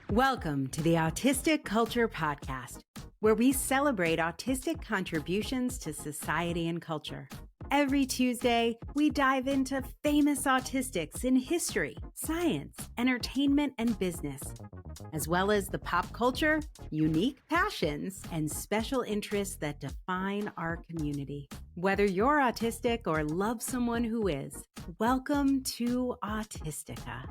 Welcome to the Autistic Culture Podcast, where we celebrate autistic contributions to society and culture. Every Tuesday, we dive into famous autistics in history, science, entertainment, and business, as well as the pop culture, unique passions, and special interests that define our community. Whether you're autistic or love someone who is, welcome to Autistica.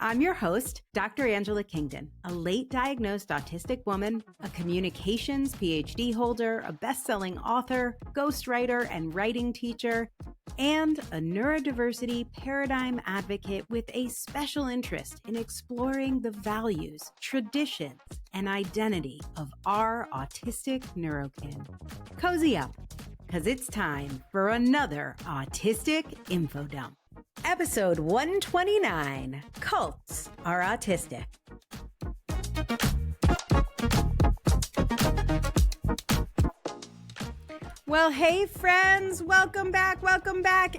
I'm your host, Dr. Angela Kingdon, a late diagnosed autistic woman, a communications PhD holder, a best-selling author, ghostwriter, and writing teacher, and a neurodiversity paradigm advocate with a special interest in exploring the values, traditions, and identity of our autistic neurokin. Cozy up, because it's time for another Autistic Info Dump. Episode 129, Cults Are Autistic. Well, hey friends, welcome back.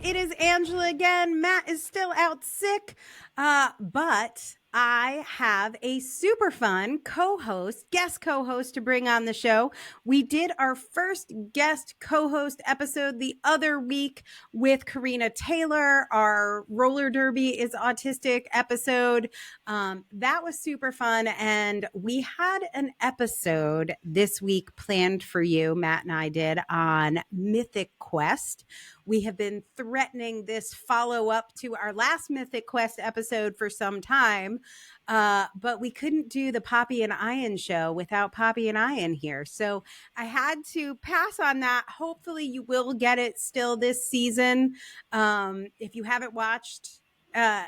It is Angela again. Matt is still out sick, but I have a super fun guest co-host to bring on the show. We did our first guest co-host episode the other week with Karina Taylor, our roller derby is autistic episode. That was super fun. And we had an episode this week planned for you, Matt and I did, on Mythic Quest. We have been threatening this follow-up to our last Mythic Quest episode for some time, but we couldn't do the Poppy and Ian show without Poppy and Ian here. So I had to pass on that. Hopefully you will get it still this season. If you haven't watched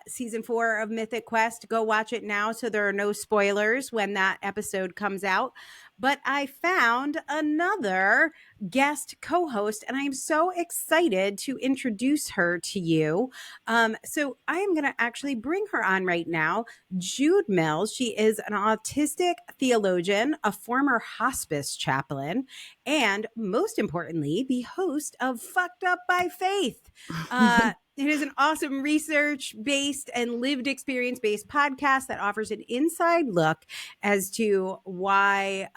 season 4 of Mythic Quest, go watch it now so there are no spoilers when that episode comes out. But I found another guest co-host, and I'm so excited to introduce her to you. So I am going to actually bring her on right now. Jude Mills. She is an autistic theologian, a former hospice chaplain, and most importantly, the host of Fucked Up by Faith. It is an awesome research-based and lived experience-based podcast that offers an inside look as to why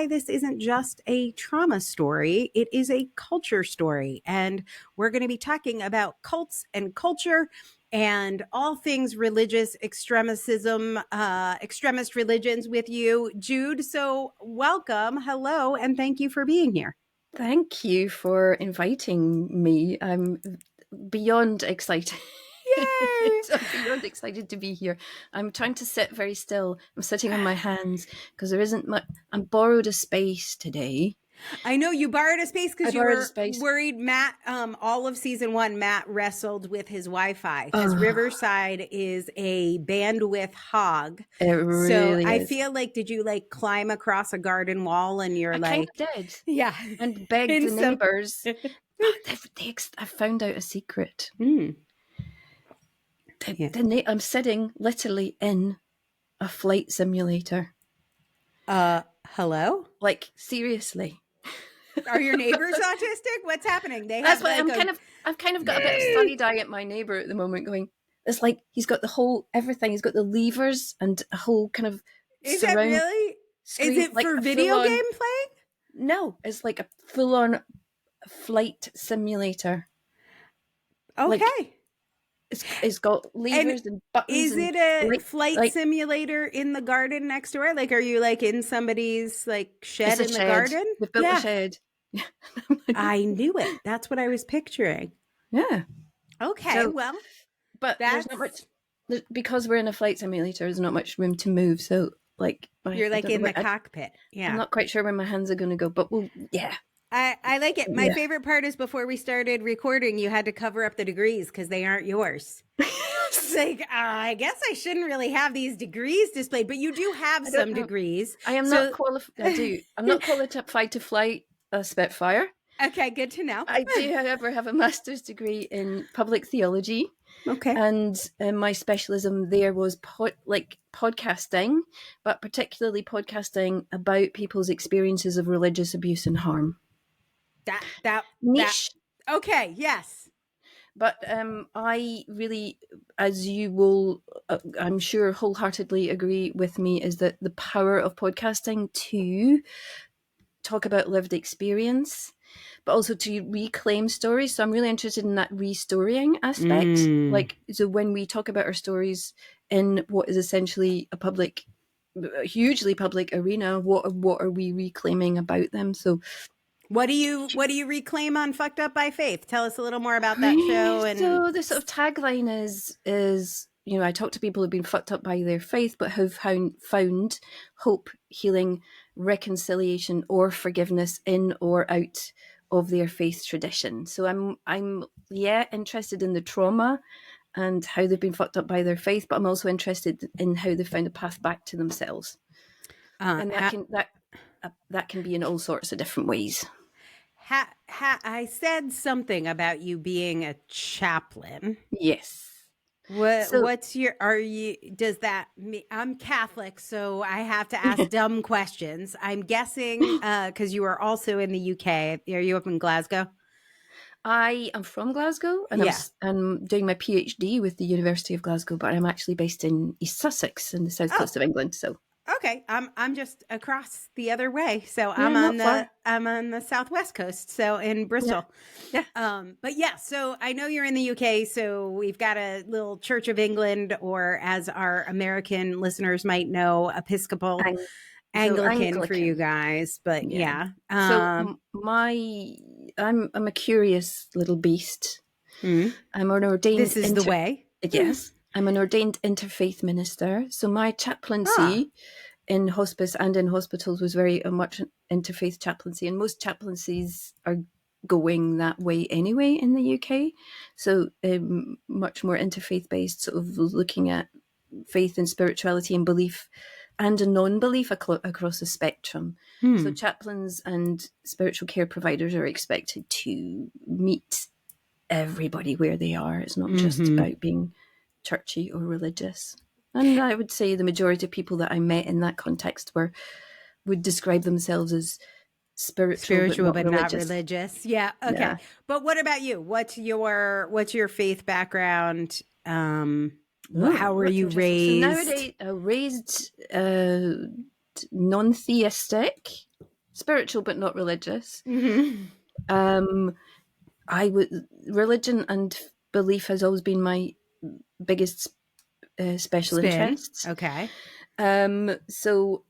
this isn't just a trauma story. It is a culture story. And we're going to be talking about cults and culture and all things religious extremism, extremist religions with you, Jude. So welcome, hello, and thank you for being here. Thank you for inviting me. I'm beyond excited. Yay! I'm beyond excited to be here. I'm trying to sit very still. I'm sitting on my hands because there isn't much. I borrowed a space today. I know you borrowed a space because you were worried. Matt, all of season 1, Matt wrestled with his Wi-Fi because Riverside is a bandwidth hog. It really I feel like, did you like climb across a garden wall and you're I like, kind of did, yeah, and begged the neighbors. I found out a secret. I'm sitting literally in a flight simulator. Hello? Like, seriously. Are your neighbors autistic? What's happening? That's why I've kind of got a bit of side eye at my neighbor at the moment going, it's like he's got the whole everything. He's got the levers and a whole kind of Is that really? Screen, is it like for video game play? No, it's like a full-on flight simulator. Okay. Like, it's got levers and buttons. Is it a flight simulator in the garden next door? Like, are you like in somebody's like shed in the garden? We've built a shed. I knew it. That's what I was picturing. Yeah. Okay. Well, but there's not much because we're in a flight simulator. There's not much room to move. So, like, you're like in the cockpit. Yeah. I'm not quite sure where my hands are going to go, but yeah. I like it. My favorite part is before we started recording, you had to cover up the degrees because they aren't yours. It's like, I guess I shouldn't really have these degrees displayed, but you do have some degrees. I am not qualified. I'm not qualified to fly a Spitfire. Okay, good to know. I do, however, have a master's degree in public theology. Okay. And my specialism there was podcasting, but particularly podcasting about people's experiences of religious abuse and harm. That niche. Okay, yes. But I really, as you will, I'm sure, wholeheartedly agree with me, is that the power of podcasting to talk about lived experience, but also to reclaim stories. So I'm really interested in that restorying aspect. Like, so when we talk about our stories in what is essentially a hugely public arena, what are we reclaiming about them? So What do you reclaim on Fucked Up by Faith? Tell us a little more about that show. And so the sort of tagline is I talk to people who've been fucked up by their faith, but who've found hope, healing, reconciliation, or forgiveness in or out of their faith tradition. So I'm interested in the trauma and how they've been fucked up by their faith, but I'm also interested in how they found a path back to themselves, and that can be in all sorts of different ways. I said something about you being a chaplain. Yes. What's your, does that mean, I'm Catholic, so I have to ask dumb questions. I'm guessing, because you are also in the UK. Are you up in Glasgow? I am from Glasgow, and I'm doing my PhD with the University of Glasgow, but I'm actually based in East Sussex in the south coast of England. So okay, I'm just across the other way. So yeah, I'm on the southwest coast, so in Bristol. Yeah. But yeah, so I know you're in the UK, so we've got a little Church of England, or as our American listeners might know, Episcopal. Anglican for you guys, but yeah. So I'm a curious little beast. I'm an ordained. This is the way. Yes, I'm an ordained interfaith minister. So my chaplaincy in hospice and in hospitals was very much interfaith chaplaincy, and most chaplaincies are going that way anyway in the UK. So much more interfaith based, sort of looking at faith and spirituality and belief and a non-belief across the spectrum. So chaplains and spiritual care providers are expected to meet everybody where they are. It's not just about being churchy or religious. And I would say the majority of people that I met in that context would describe themselves as spiritual but not religious. Yeah. Okay. Yeah. But what about you? What's your faith background? How were you raised? So nowadays, raised non-theistic, spiritual but not religious. Religion and belief has always been my biggest special interests. Okay. So,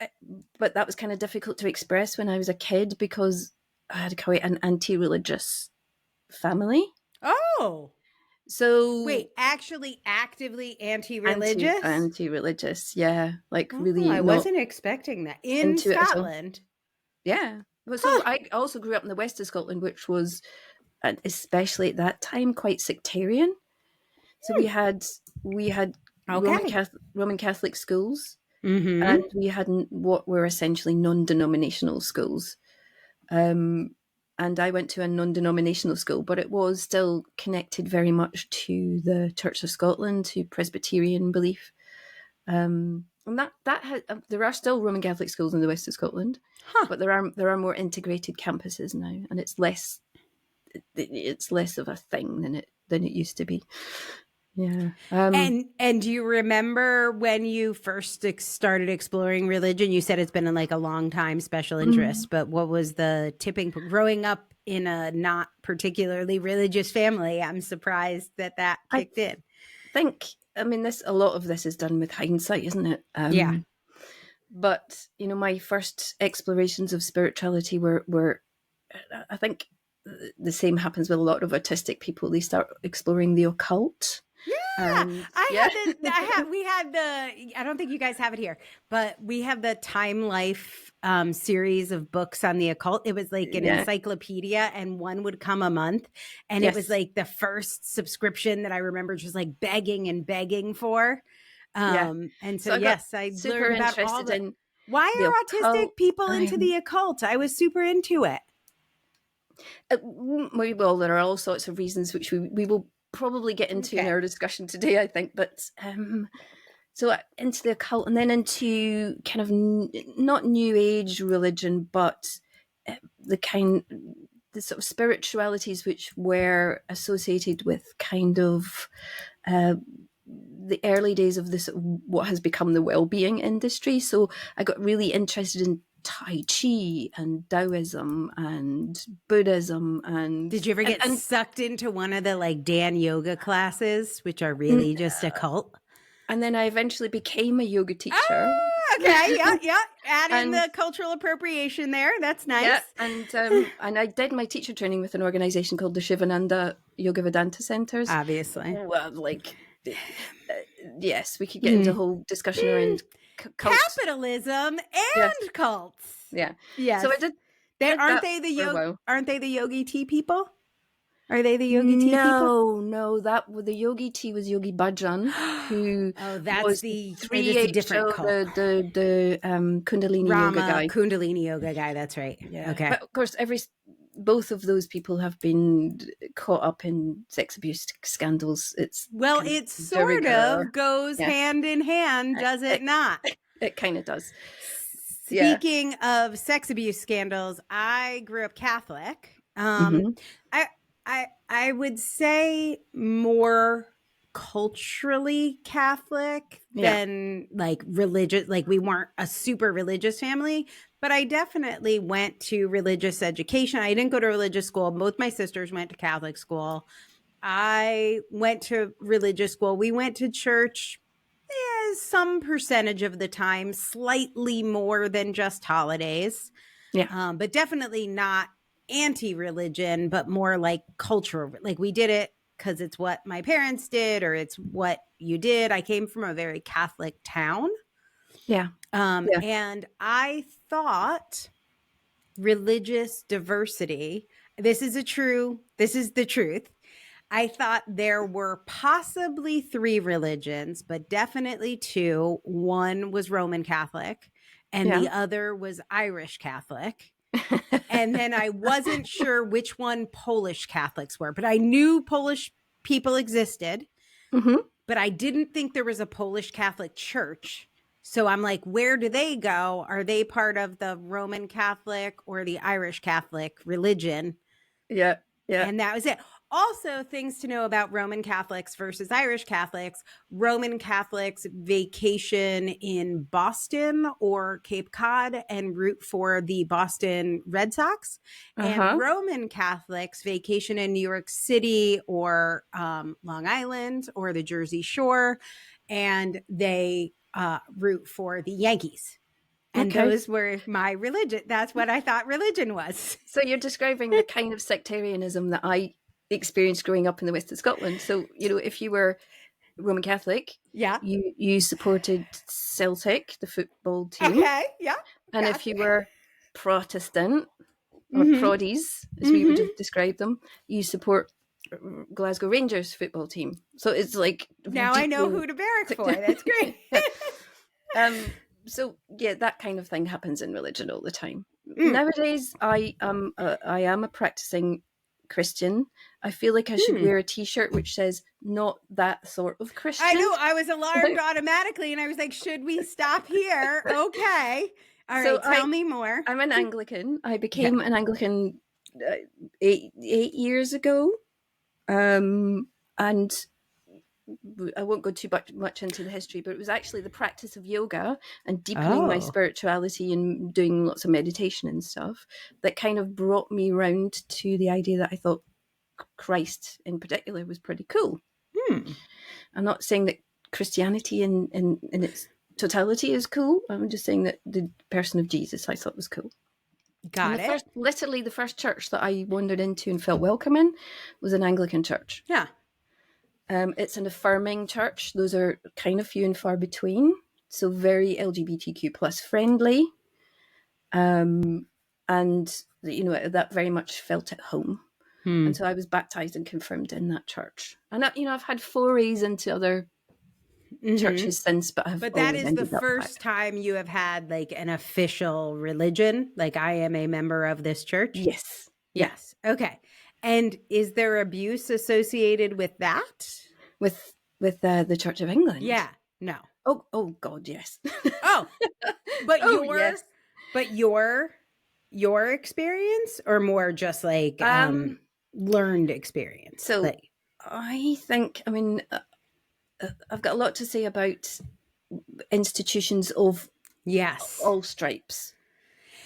but that was kind of difficult to express when I was a kid because I had quite an anti-religious family. Oh. So wait, actually actively anti-religious? Anti-religious, yeah. Like really I wasn't expecting that. In Scotland? Yeah. So I also grew up in the west of Scotland, which was, especially at that time, quite sectarian. So we had Roman Catholic schools, and we had what were essentially non-denominational schools. And I went to a non-denominational school, but it was still connected very much to the Church of Scotland, to Presbyterian belief. And there are still Roman Catholic schools in the west of Scotland, but there are more integrated campuses now, and it's less of a thing than it used to be. Yeah. And do you remember when you first started exploring religion? You said it's been in like a long time special interest, but what was the tipping point? Growing up in a not particularly religious family, I'm surprised that kicked in. A lot of this is done with hindsight, isn't it? Yeah. But, my first explorations of spirituality were, I think the same happens with a lot of autistic people. They start exploring the occult. Yeah, we had the, I don't think you guys have it here, but we have the Time Life series of books on the occult. It was like an encyclopedia, and one would come a month, and it was like the first subscription that I remember just like begging for. And so yes, I learned about all the, why are autistic people into the occult? I was super into it. Well, there are all sorts of reasons which we will probably get into in our discussion today, I think. But so into the occult, and then into kind of not New Age religion, but the kind the sort of spiritualities which were associated with kind of the early days of this, what has become the well-being industry. So I got really interested in Tai Chi and Taoism and Buddhism. And did you ever get sucked into one of the like Dan yoga classes, which are really just a cult? And then I eventually became a yoga teacher. Oh, okay, yeah. Add in the cultural appropriation there. That's nice. Yeah, and I did my teacher training with an organization called the Shivananda Yoga Vedanta Centers. Obviously. Well, yes, we could get into a whole discussion around cults. Capitalism and cults. Yeah. Yes. So I did. Aren't they the yogi tea people? Are they the yogi tea people? No, the yogi tea was Yogi Bhajan, who was the different cult. The Kundalini yoga guy. Kundalini yoga guy, that's right. Yeah. Okay. But of course, both of those people have been caught up in sex abuse scandals. It sort of goes hand in hand, does it not? It kind of does. Speaking of sex abuse scandals, I grew up Catholic. I would say more culturally Catholic than like religious. Like we weren't a super religious family, but I definitely went to religious education. I didn't go to religious school. Both my sisters went to Catholic school. I went to religious school. We went to church some percentage of the time, slightly more than just holidays. Yeah. But definitely not anti-religion, but more like cultural. Like we did it because it's what my parents did or it's what you did. I came from a very Catholic town. Yeah. And I thought religious diversity, this is the truth. I thought there were possibly 3 religions, but definitely 2. One was Roman Catholic and the other was Irish Catholic. And then I wasn't sure which one Polish Catholics were, but I knew Polish people existed, but I didn't think there was a Polish Catholic church. So I'm like, where do they go? Are they part of the Roman Catholic or the Irish Catholic religion? Yeah. And that was it. Also, things to know about Roman Catholics versus Irish Catholics. Roman Catholics vacation in Boston or Cape Cod and root for the Boston Red Sox. And Roman Catholics vacation in New York City or Long Island or the Jersey Shore. And they root for the Yankees. And those were my religion. That's what I thought religion was. So you're describing the kind of sectarianism that I experienced growing up in the west of Scotland. So, if you were Roman Catholic, you supported Celtic, the football team. Okay, yeah. And if you were Protestant or Proddies, as we would describe them, you support Glasgow Rangers football team. So it's like now I know who to barrack for. That's great. So that kind of thing happens in religion all the time. Nowadays, I am a practicing Christian. I feel like I should wear a t-shirt which says "not that sort of Christian." I know. I was alarmed automatically, and I was like, "Should we stop here?" Okay. All right. Tell me more. I'm an Anglican. I became an Anglican 8 years ago, and I won't go too much into the history, but it was actually the practice of yoga and deepening my spirituality and doing lots of meditation and stuff that kind of brought me round to the idea that I thought Christ in particular was pretty cool. I'm not saying that Christianity in its totality is cool. I'm just saying that the person of Jesus I thought was cool. Got it. Literally the first church that I wandered into and felt welcome in was an Anglican church. Yeah. It's an affirming church. Those are kind of few and far between. So very LGBTQ plus friendly. And, that very much felt at home. And so I was baptized and confirmed in that church. And, I've had forays into other churches since, but that is the first time you have had like an official religion. Like I am a member of this church. Yes. Okay. And is there abuse associated with that? With the Church of England? Yeah. No. Oh God, yes. But your your experience or more just like learned experience? So like, I think, I mean, I've got a lot to say about institutions of yes. all stripes.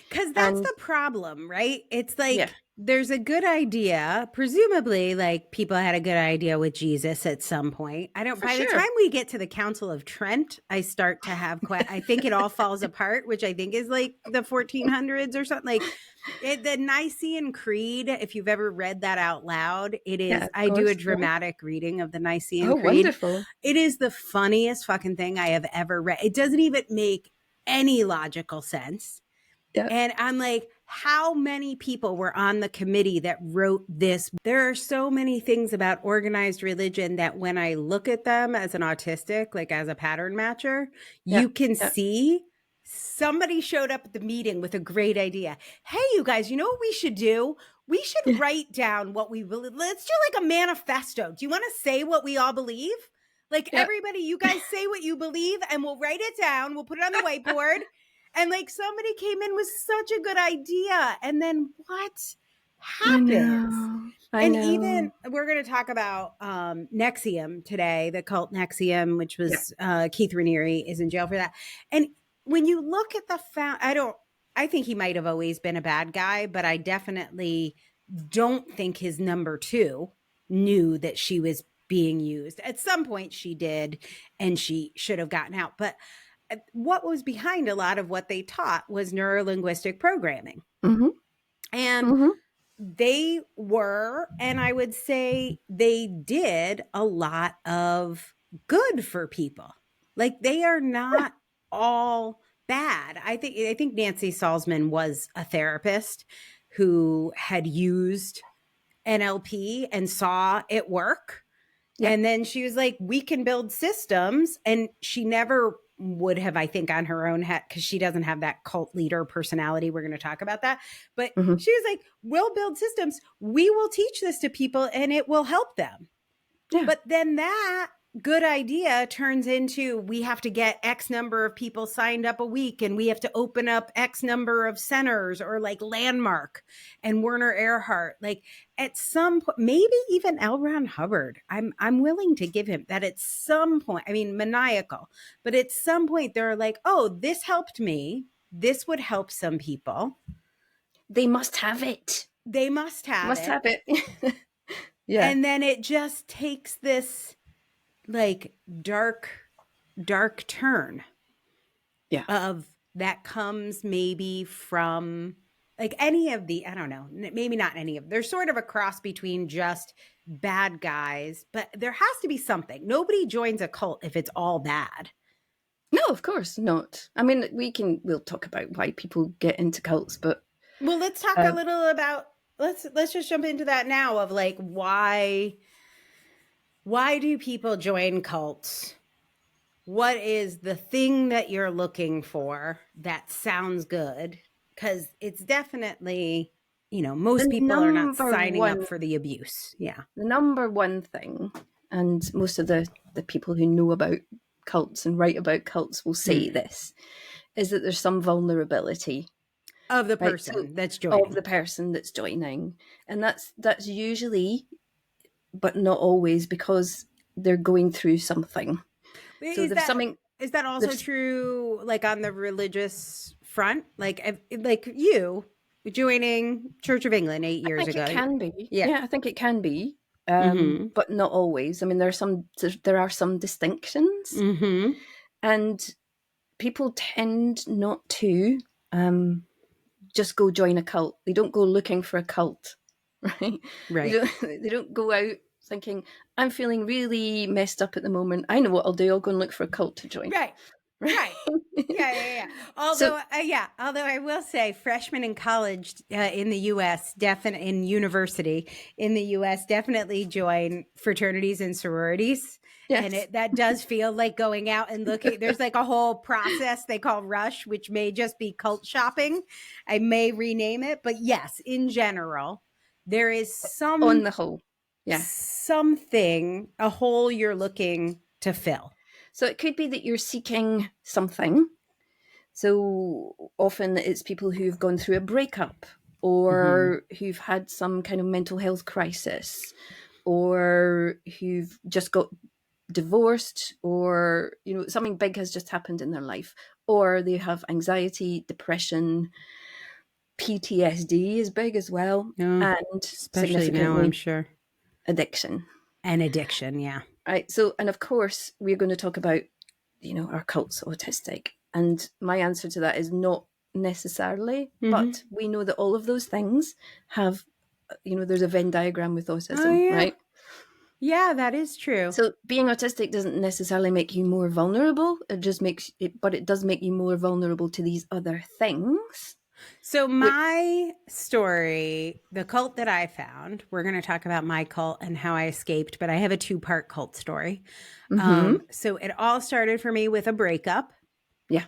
Because that's the problem, right? It's like there's a good idea. Presumably, like people had a good idea with Jesus at some point. I don't. By the time we get to the Council of Trent, I start to have. I think it all falls apart, which I think is like the 1400s or something. Like the Nicene Creed. If you've ever read that out loud, it is. Yeah, I do a dramatic reading of the Nicene Creed. Wonderful! It is the funniest fucking thing I have ever read. It doesn't even make any logical sense. Yeah. And I'm like, how many people were on the committee that wrote this? There are so many things about organized religion that when I look at them as an autistic, like as a pattern matcher, you can see somebody showed up at the meeting with a great idea. Hey, you guys, you know what we should do? We should write down what we believe. Let's do like a manifesto. Do you want to say what we all believe? Like everybody, you guys say what you believe and we'll write it down. We'll put it on the whiteboard. And like somebody came in with such a good idea. And then what happens? I know. Even we're going to talk about Nexium today, the cult Nexium, which was Keith Raniere is in jail for that. And when you look at the I think he might have always been a bad guy, but I definitely don't think his number two knew that she was being used. At some point she did, and she should have gotten out. But what was behind a lot of what they taught was neurolinguistic programming. Mm-hmm. And they were, and I would say they did a lot of good for people. Like they are not all bad. I think Nancy Salzman was a therapist who had used NLP and saw it work. Yeah. And then she was like, we can build systems. And she never would have, I think, on her own head, because she doesn't have that cult leader personality. We're going to talk about that. But she was like, we'll build systems. We will teach this to people and it will help them. Yeah. But then that good idea turns into, we have to get X number of people signed up a week and we have to open up X number of centers, or like Landmark and Werner Erhard. Like at some point, maybe even L. Ron Hubbard, I'm willing to give him that at some point. I mean, maniacal, but at some point they're like, oh, this helped me. This would help some people. They must have it. They must have it. Yeah. And then it just takes this like dark turn of that comes maybe from like any of the, I don't know, maybe not any of, there's sort of a cross between just bad guys, but there has to be something. Nobody joins a cult if it's all bad. No, of course not. I mean, we'll talk about why people get into cults, but well, let's talk a little about, let's just jump into that now of like, why do people join cults? What is the thing that you're looking for that sounds good? Because it's definitely, most people are not signing up for the abuse. Yeah. The number one thing, and most of the people who know about cults and write about cults will say this, is that there's some vulnerability of the person that's joining. Of the person that's joining. And that's usually, but not always, because they're going through something. So is that also true, like on the religious front? Like you joining Church of England 8 years ago? It can be. Yeah, I think it can be, but not always. I mean, there are some distinctions, and people tend not to just go join a cult. They don't go looking for a cult. Right. They don't go out thinking, I'm feeling really messed up at the moment. I know what I'll do. I'll go and look for a cult to join. Right. Yeah. Although I will say, freshmen in college in the U.S., in university in the U.S., definitely join fraternities and sororities. Yes. And that does feel like going out and looking. There's like a whole process they call Rush, which may just be cult shopping. I may rename it. But yes, in general, there is some, on the whole, something, a hole you're looking to fill. So it could be that you're seeking something. So often it's people who've gone through a breakup or who've had some kind of mental health crisis or who've just got divorced or, something big has just happened in their life, or they have anxiety, depression, PTSD is big as well, and especially now, I'm sure. addiction. And addiction, yeah. Right. So, and of course, we're going to talk about, are cults autistic? And my answer to that is not necessarily, but we know that all of those things have, there's a Venn diagram with autism, right? Yeah, that is true. So being autistic doesn't necessarily make you more vulnerable. It just makes it, but it does make you more vulnerable to these other things. So my story, the cult that I found, we're going to talk about my cult and how I escaped, but I have a 2-part cult story. So it all started for me with a breakup. Yeah.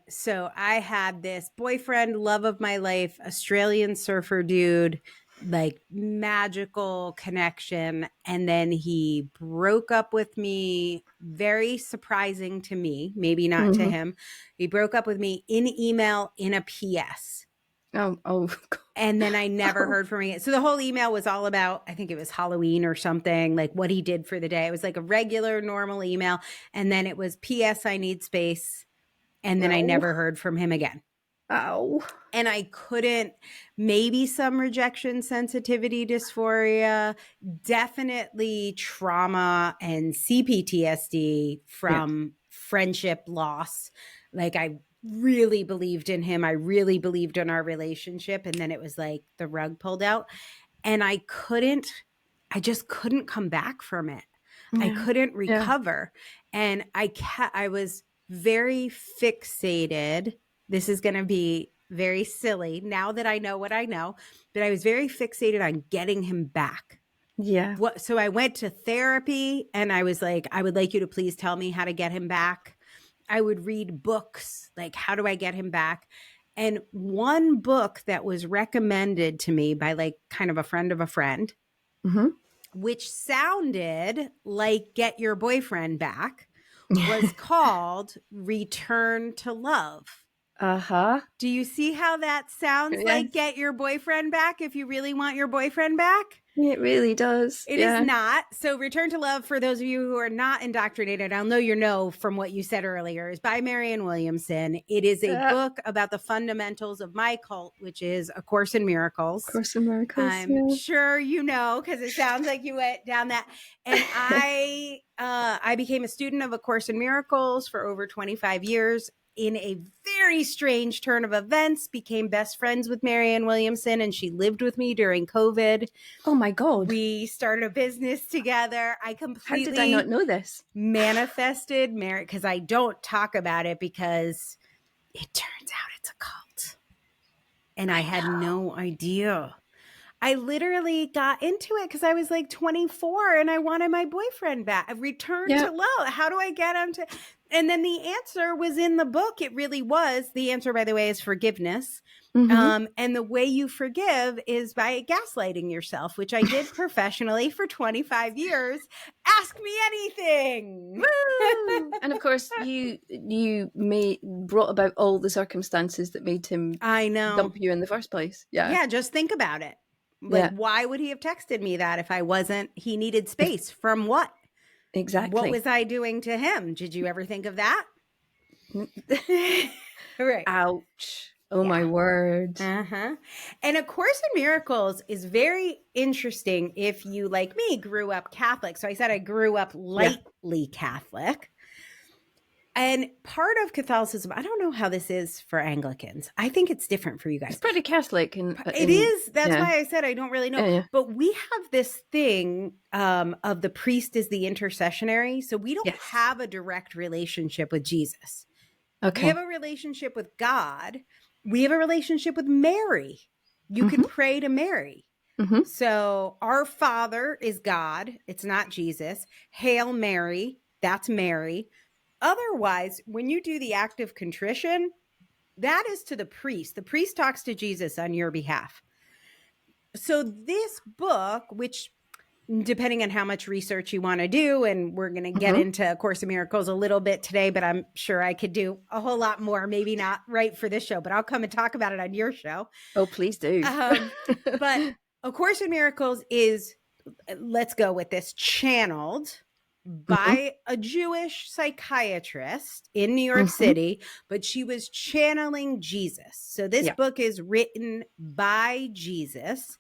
So I had this boyfriend, love of my life, Australian surfer dude, like magical connection. And then he broke up with me, very surprising to me, maybe not to him. He broke up with me in email in a PS. Oh. And then I never heard from him. So the whole email was all about, I think it was Halloween or something, like what he did for the day. It was like a regular, normal email. And then it was PS, I need space. And then I never heard from him again. Ow. And I couldn't, maybe some rejection sensitivity dysphoria, definitely trauma and CPTSD from friendship loss. Like I really believed in him. I really believed in our relationship. And then it was like the rug pulled out. And I just couldn't come back from it. Yeah. I couldn't recover. Yeah. And I was very fixated. This is going to be very silly now that I know what I know, but I was very fixated on getting him back. Yeah. So I went to therapy and I was like, I would like you to please tell me how to get him back. I would read books, like, how do I get him back? And one book that was recommended to me by like kind of a friend of a friend, which sounded like Get Your Boyfriend Back, was called Return to Love. Do you see how that sounds like Get Your Boyfriend Back if you really want your boyfriend back? It really does. It is not. So Return to Love, for those of you who are not indoctrinated, I'll know from what you said earlier, is by Marianne Williamson. It is a book about the fundamentals of my cult, which is A Course in Miracles. Course in Miracles. I'm sure you know, because it sounds like you went down that. And I became a student of A Course in Miracles for over 25 years. In a very strange turn of events, became best friends with Marianne Williamson, and she lived with me during COVID. Oh my God. We started a business together. I completely How did I not know this? Manifested marriage, because I don't talk about it because it turns out it's a cult. And I had no idea. I literally got into it because I was like 24 and I wanted my boyfriend back. Return to love. How do I get him to? And then the answer was in the book. It really was. The answer, by the way, is forgiveness. And the way you forgive is by gaslighting yourself, which I did professionally for 25 years. Ask me anything. And of course, you brought about all the circumstances that made him dump you in the first place. Yeah, just think about it. Like, why would he have texted me that if I wasn't, he needed space from what? Exactly. What was I doing to him? Did you ever think of that? Right. Ouch. Oh my word. And A Course in Miracles is very interesting if you, like me, grew up Catholic. So I said I grew up lightly Catholic. And part of Catholicism, I don't know how this is for Anglicans. I think it's different for you guys. It's pretty Catholic. It is. That's why I said I don't really know. Yeah. But we have this thing of the priest is the intercessionary. So we don't have a direct relationship with Jesus. Okay. We have a relationship with God. We have a relationship with Mary. You can pray to Mary. So our Father is God. It's not Jesus. Hail Mary. That's Mary. Otherwise, when you do the act of contrition, that is to the priest. The priest talks to Jesus on your behalf. So this book, which depending on how much research you want to do, and we're going to get into A Course in Miracles a little bit today, but I'm sure I could do a whole lot more, maybe not right for this show, but I'll come and talk about it on your show. Oh, please do. But A Course in Miracles is, let's go with this, channeled by a Jewish psychiatrist in New York City, but she was channeling Jesus. So this book is written by Jesus.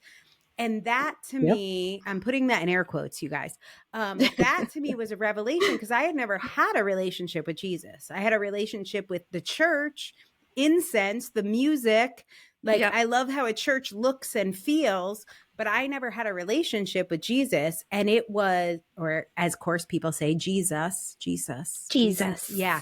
And that to me, I'm putting that in air quotes, you guys. That to me was a revelation, because I had never had a relationship with Jesus. I had a relationship with the church, incense, the music. Like, I love how a church looks and feels, but I never had a relationship with Jesus. And it was, or as course people say, Jesus. Yeah.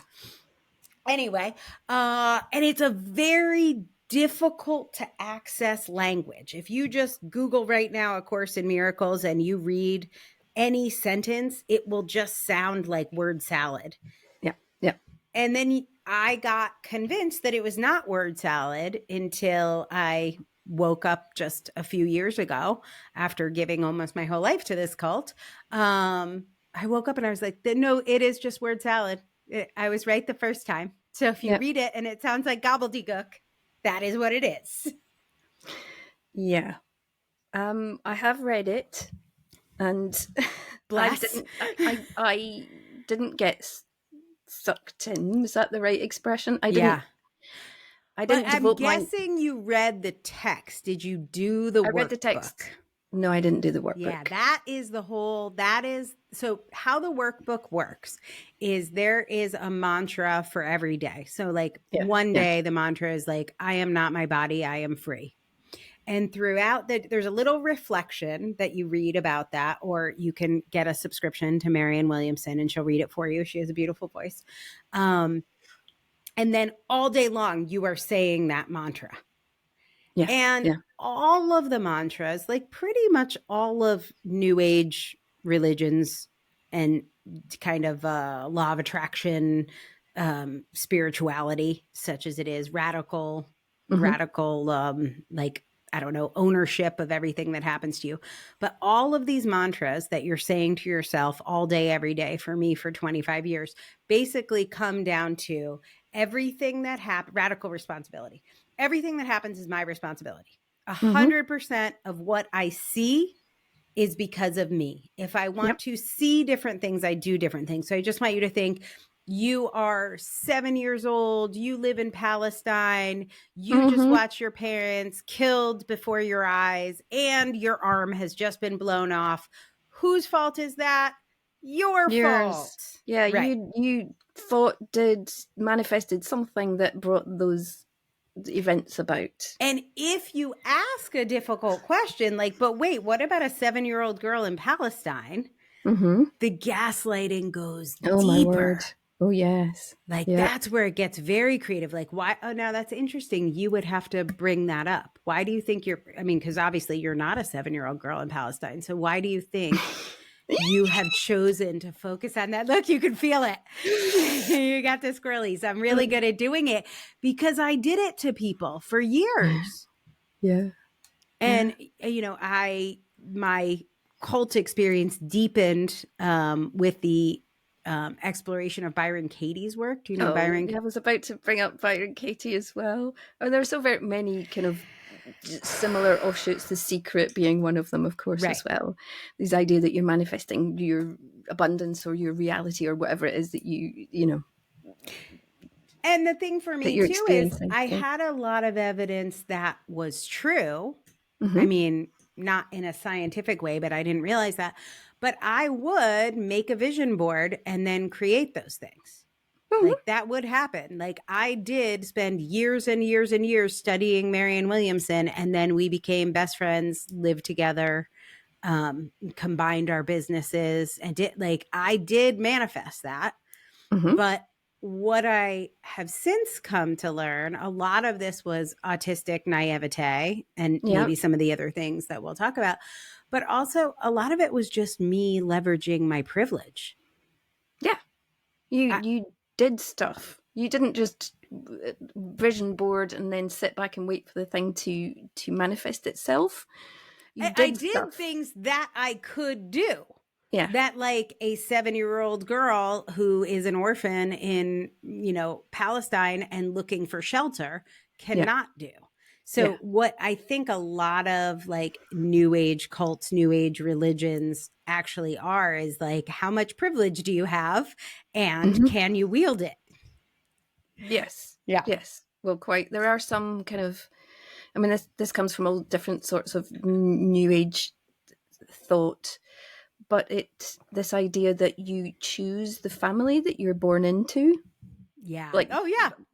Anyway, and it's a very difficult to access language. If you just Google right now A Course in Miracles and you read any sentence, it will just sound like word salad. Yeah. And then I got convinced that it was not word salad until I woke up just a few years ago after giving almost my whole life to this cult. I woke up and I was like, no, it is just word salad. I was right the first time. So if you read it and it sounds like gobbledygook, that is what it is. Yeah. I have read it, and Bless. I didn't get sucked in. Is that the right expression? I didn't. I'm guessing you read the text. Did you do the workbook? I read the text. No, I didn't do the workbook. Yeah, that is so how the workbook works is there is a mantra for every day. So like one day the mantra is like, I am not my body, I am free. And throughout there's a little reflection that you read about that, or you can get a subscription to Marianne Williamson and she'll read it for you. She has a beautiful voice. And then all day long you are saying that mantra. All of the mantras, like pretty much all of New Age religions and kind of law of attraction, spirituality, such as it is, radical, like, I don't know, ownership of everything that happens to you. But all of these mantras that you're saying to yourself all day, every day, for me for 25 years, basically come down to everything that happens, radical responsibility. Everything that happens is my responsibility. 100% of what I see is because of me. If I want to see different things, I do different things. So I just want you to think, you are 7 years old, you live in Palestine, you just watch your parents killed before your eyes, and your arm has just been blown off. Whose fault is that? Yours. Fault. Yeah, right. You manifested something that brought those events about. And if you ask a difficult question, like, but wait, what about a 7-year-old girl in Palestine? The gaslighting goes deeper. My word. Oh, yes. Like, that's where it gets very creative. Like, why? Oh, now that's interesting. You would have to bring that up. Why do you think because obviously you're not a 7-year-old girl in Palestine. So why do you think you have chosen to focus on that? Look, you can feel it. You got the squirrelies. I'm really good at doing it because I did it to people for years. Yeah. And, my cult experience deepened with the exploration of Byron Katie's work. Do you know Byron? I was about to bring up Byron Katie as well. And there's so very many kind of similar offshoots, The Secret being one of them, of course, as well. This idea that you're manifesting your abundance or your reality or whatever it is that you know. And the thing for me too is I had a lot of evidence that was true. I mean, not in a scientific way, but I didn't realize that. But I would make a vision board and then create those things. Like that would happen. Like I did spend years and years and years studying Marianne Williamson, and then we became best friends, lived together, combined our businesses, and I did manifest that. But what I have since come to learn, a lot of this was autistic naivete and maybe some of the other things that we'll talk about. But also a lot of it was just me leveraging my privilege. Yeah. You did stuff. You didn't just vision board and then sit back and wait for the thing to manifest itself. I did things that I could do. Yeah. That like a 7-year-old girl who is an orphan in, Palestine and looking for shelter cannot do. So what I think a lot of like new age cults, new age religions actually are is like, how much privilege do you have and can you wield it? Yes. Yeah. Yes. Well, quite. There are some kind of, I mean, this comes from all different sorts of new age thought, but it's this idea that you choose the family that you're born into. Yeah. Like,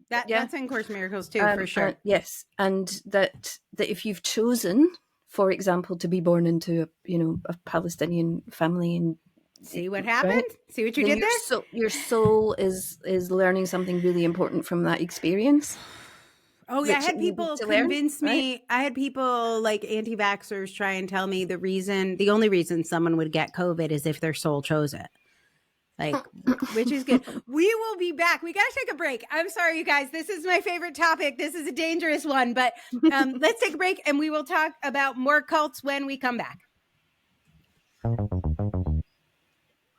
That's in Course in Miracles too, for sure. Yes. And that if you've chosen, for example, to be born into a Palestinian family, and see what happened? Right? See what you did there? So your soul is learning something really important from that experience. Oh yeah, I had people convince me. Right? I had people like anti-vaxxers try and tell me the only reason someone would get COVID is if their soul chose it. Like, which is good. We will be back. We got to take a break. I'm sorry, you guys. This is my favorite topic. This is a dangerous one, but let's take a break and we will talk about more cults when we come back.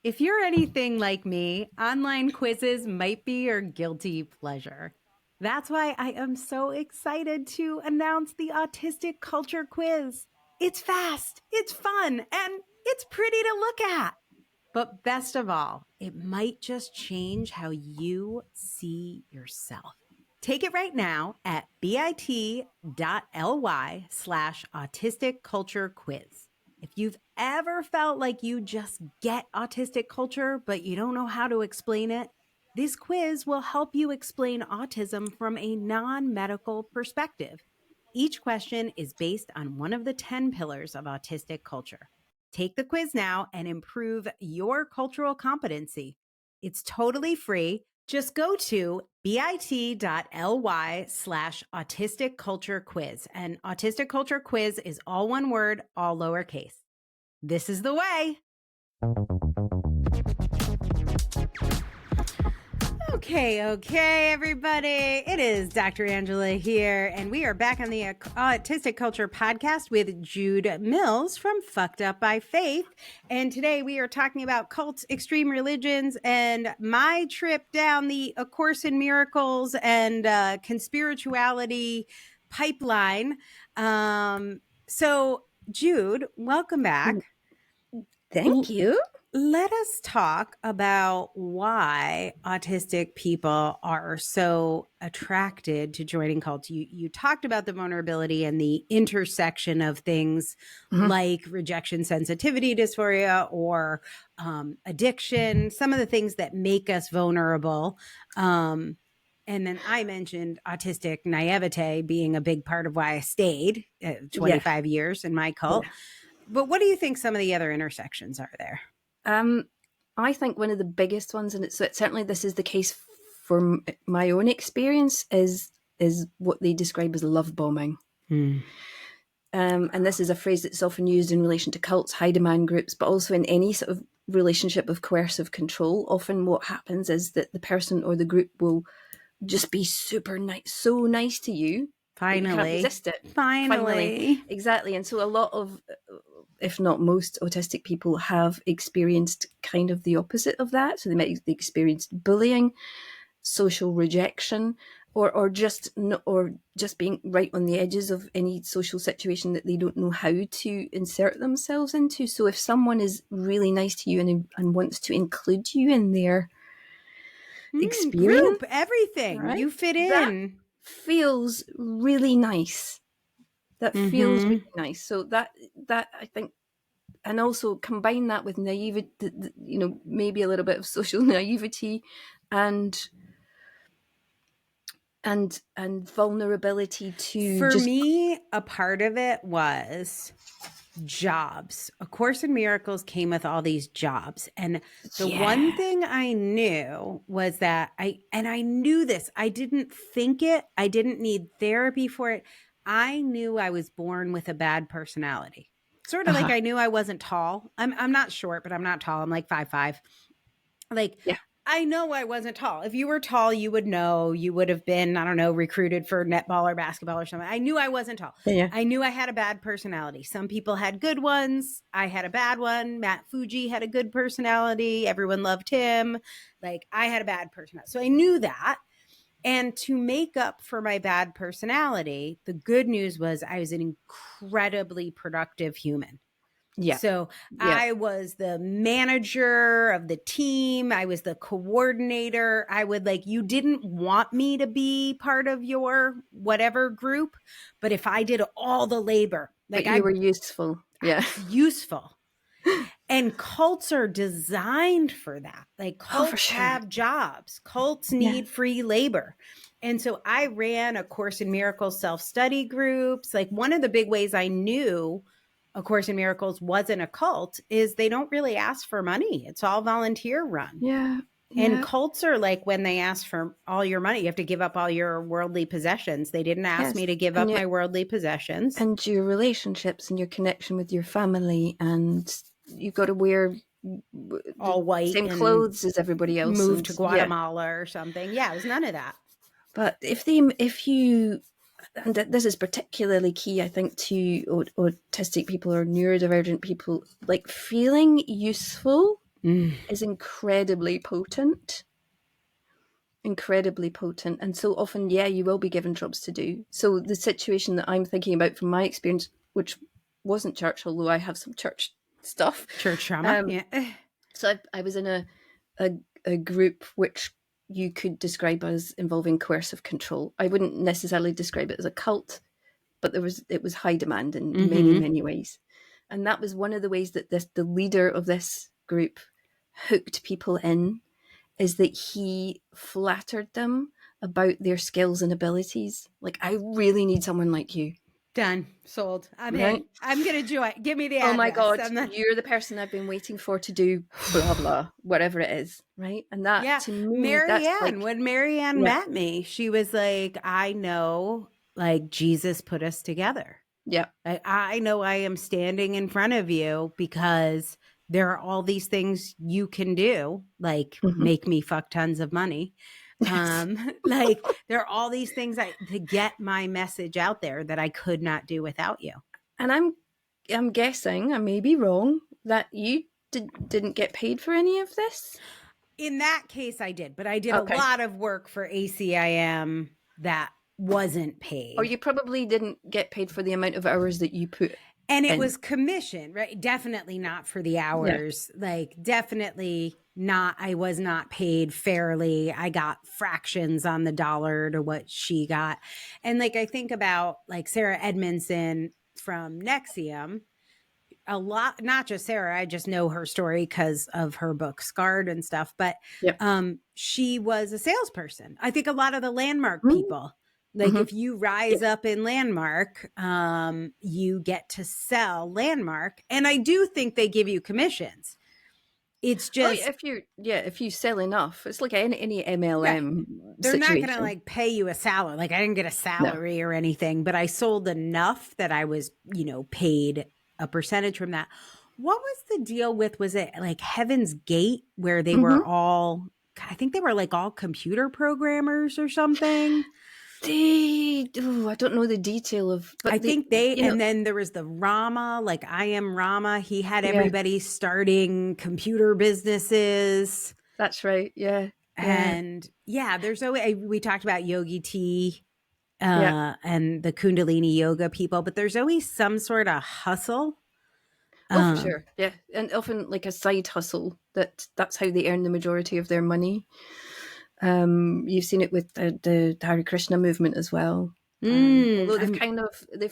If you're anything like me, online quizzes might be your guilty pleasure. That's why I am so excited to announce the Autistic Culture Quiz. It's fast, it's fun, and it's pretty to look at. But best of all, it might just change how you see yourself. Take it right now at bit.ly/autistic culture quiz. If you've ever felt like you just get autistic culture, but you don't know how to explain it, this quiz will help you explain autism from a non-medical perspective. Each question is based on one of the 10 pillars of autistic culture. Take the quiz now and improve your cultural competency. It's totally free. Just go to bit.ly/autistic culture quiz. And autistic culture quiz is all one word, all lowercase. This is the way. Okay, everybody. It is Dr. Angela here, and we are back on the Autistic Culture Podcast with Jude Mills from Fucked Up by Faith. And today we are talking about cults, extreme religions, and my trip down the A Course in Miracles and conspirituality pipeline. So, Jude, welcome back. Thank you. Let us talk about why autistic people are so attracted to joining cults. You talked about the vulnerability and the intersection of things like rejection sensitivity dysphoria or addiction, some of the things that make us vulnerable. And then I mentioned autistic naivete being a big part of why I stayed 25 years in my cult. Yeah. But what do you think some of the other intersections are there? I think one of the biggest ones, and certainly this is the case for my own experience, is what they describe as love bombing. And this is a phrase that's often used in relation to cults, high demand groups, but also in any sort of relationship of coercive control. Often what happens is that the person or the group will just be super nice, so nice to you. Finally. You can't resist it. Finally. Exactly. And so a lot of, if not most, autistic people have experienced kind of the opposite of that. So they might have experienced bullying, social rejection, or just being right on the edges of any social situation that they don't know how to insert themselves into. So if someone is really nice to you and wants to include you in their experience, group, everything, right? You fit in. That feels really nice. That feels really nice. So that I think, and also combine that with naivety, maybe a little bit of social naivety, and vulnerability to. For me, a part of it was jobs. A Course in Miracles came with all these jobs. And the one thing I knew was that I knew this. I didn't think it. I didn't need therapy for it. I knew I was born with a bad personality. Sort of like I knew I wasn't tall. I'm not short, but I'm not tall. I'm like 5'5". Like I know I wasn't tall. If you were tall, you would know. You would have been, I don't know, recruited for netball or basketball or something. I knew I wasn't tall. Yeah. I knew I had a bad personality. Some people had good ones. I had a bad one. Matt Fuji had a good personality. Everyone loved him. Like, I had a bad personality. So I knew that. And to make up for my bad personality, the good news was I was an incredibly productive human. Yeah. So Yeah. I was the manager of the team. I was the coordinator. I would you didn't want me to be part of your whatever group, but if I did all the labor, but you were useful. Yeah. Useful. And cults are designed for that. Cults for sure. have jobs. Cults need free labor. And so I ran A Course in Miracles self-study groups. One of the big ways I knew A Course in Miracles wasn't a cult is they don't really ask for money. It's all volunteer run. Yeah. And cults are when they ask for all your money, you have to give up all your worldly possessions. They didn't ask me to give up my worldly possessions. And your relationships and your connection with your family, and you've got to wear all white, same clothes as everybody else. Move to Guatemala or something. Yeah, it was none of that. But if you, and this is particularly key, I think, to autistic people or neurodivergent people, feeling useful is incredibly potent. Incredibly potent. And so often, you will be given jobs to do. So the situation that I'm thinking about from my experience, which wasn't church, although I have some church stuff. Church trauma. So I was in a group which you could describe as involving coercive control. I wouldn't necessarily describe it as a cult, but it was high demand in many, many ways. And that was one of the ways that the leader of this group hooked people in, is that he flattered them about their skills and abilities. I really need someone like you. Done. Sold. I'm in. I'm going to join. Give me the address. Oh my God. You're the person I've been waiting for to do blah, blah, whatever it is. Right. And that to me, Marianne, when Marianne met me, she was like, I know, Jesus put us together. Yeah. I know I am standing in front of you because there are all these things you can do, make me fuck tons of money. There are all these things to get my message out there that I could not do without you. And I'm guessing, I may be wrong, that you didn't get paid for any of this? In that case, I did, but I did a lot of work for ACIM that wasn't paid. Or you probably didn't get paid for the amount of hours that you put. And it was commission, right? Definitely not for the hours. Definitely not. I was not paid fairly. I got fractions on the dollar to what she got. And I think about Sarah Edmondson from Nexium. A lot, not just Sarah, I just know her story because of her book Scarred and stuff. But she was a salesperson. I think a lot of the Landmark people. If you rise up in Landmark, you get to sell Landmark. And I do think they give you commissions. It's just if you sell enough, it's like any MLM. They're situation. not going to pay you a salary. I didn't get a salary or anything, but I sold enough that I was, paid a percentage from that. What was the deal with, was it Heaven's Gate, where they were all, I think they were all computer programmers or something? I don't know the detail of, but I think and then there was the Rama, I Am Rama. He had everybody starting computer businesses. That's right. Yeah. And there's always, we talked about Yogi Tea and the Kundalini yoga people, but there's always some sort of hustle. For sure. Yeah. And often a side hustle that's how they earn the majority of their money. You've seen it with the Hare Krishna movement as well. Although they've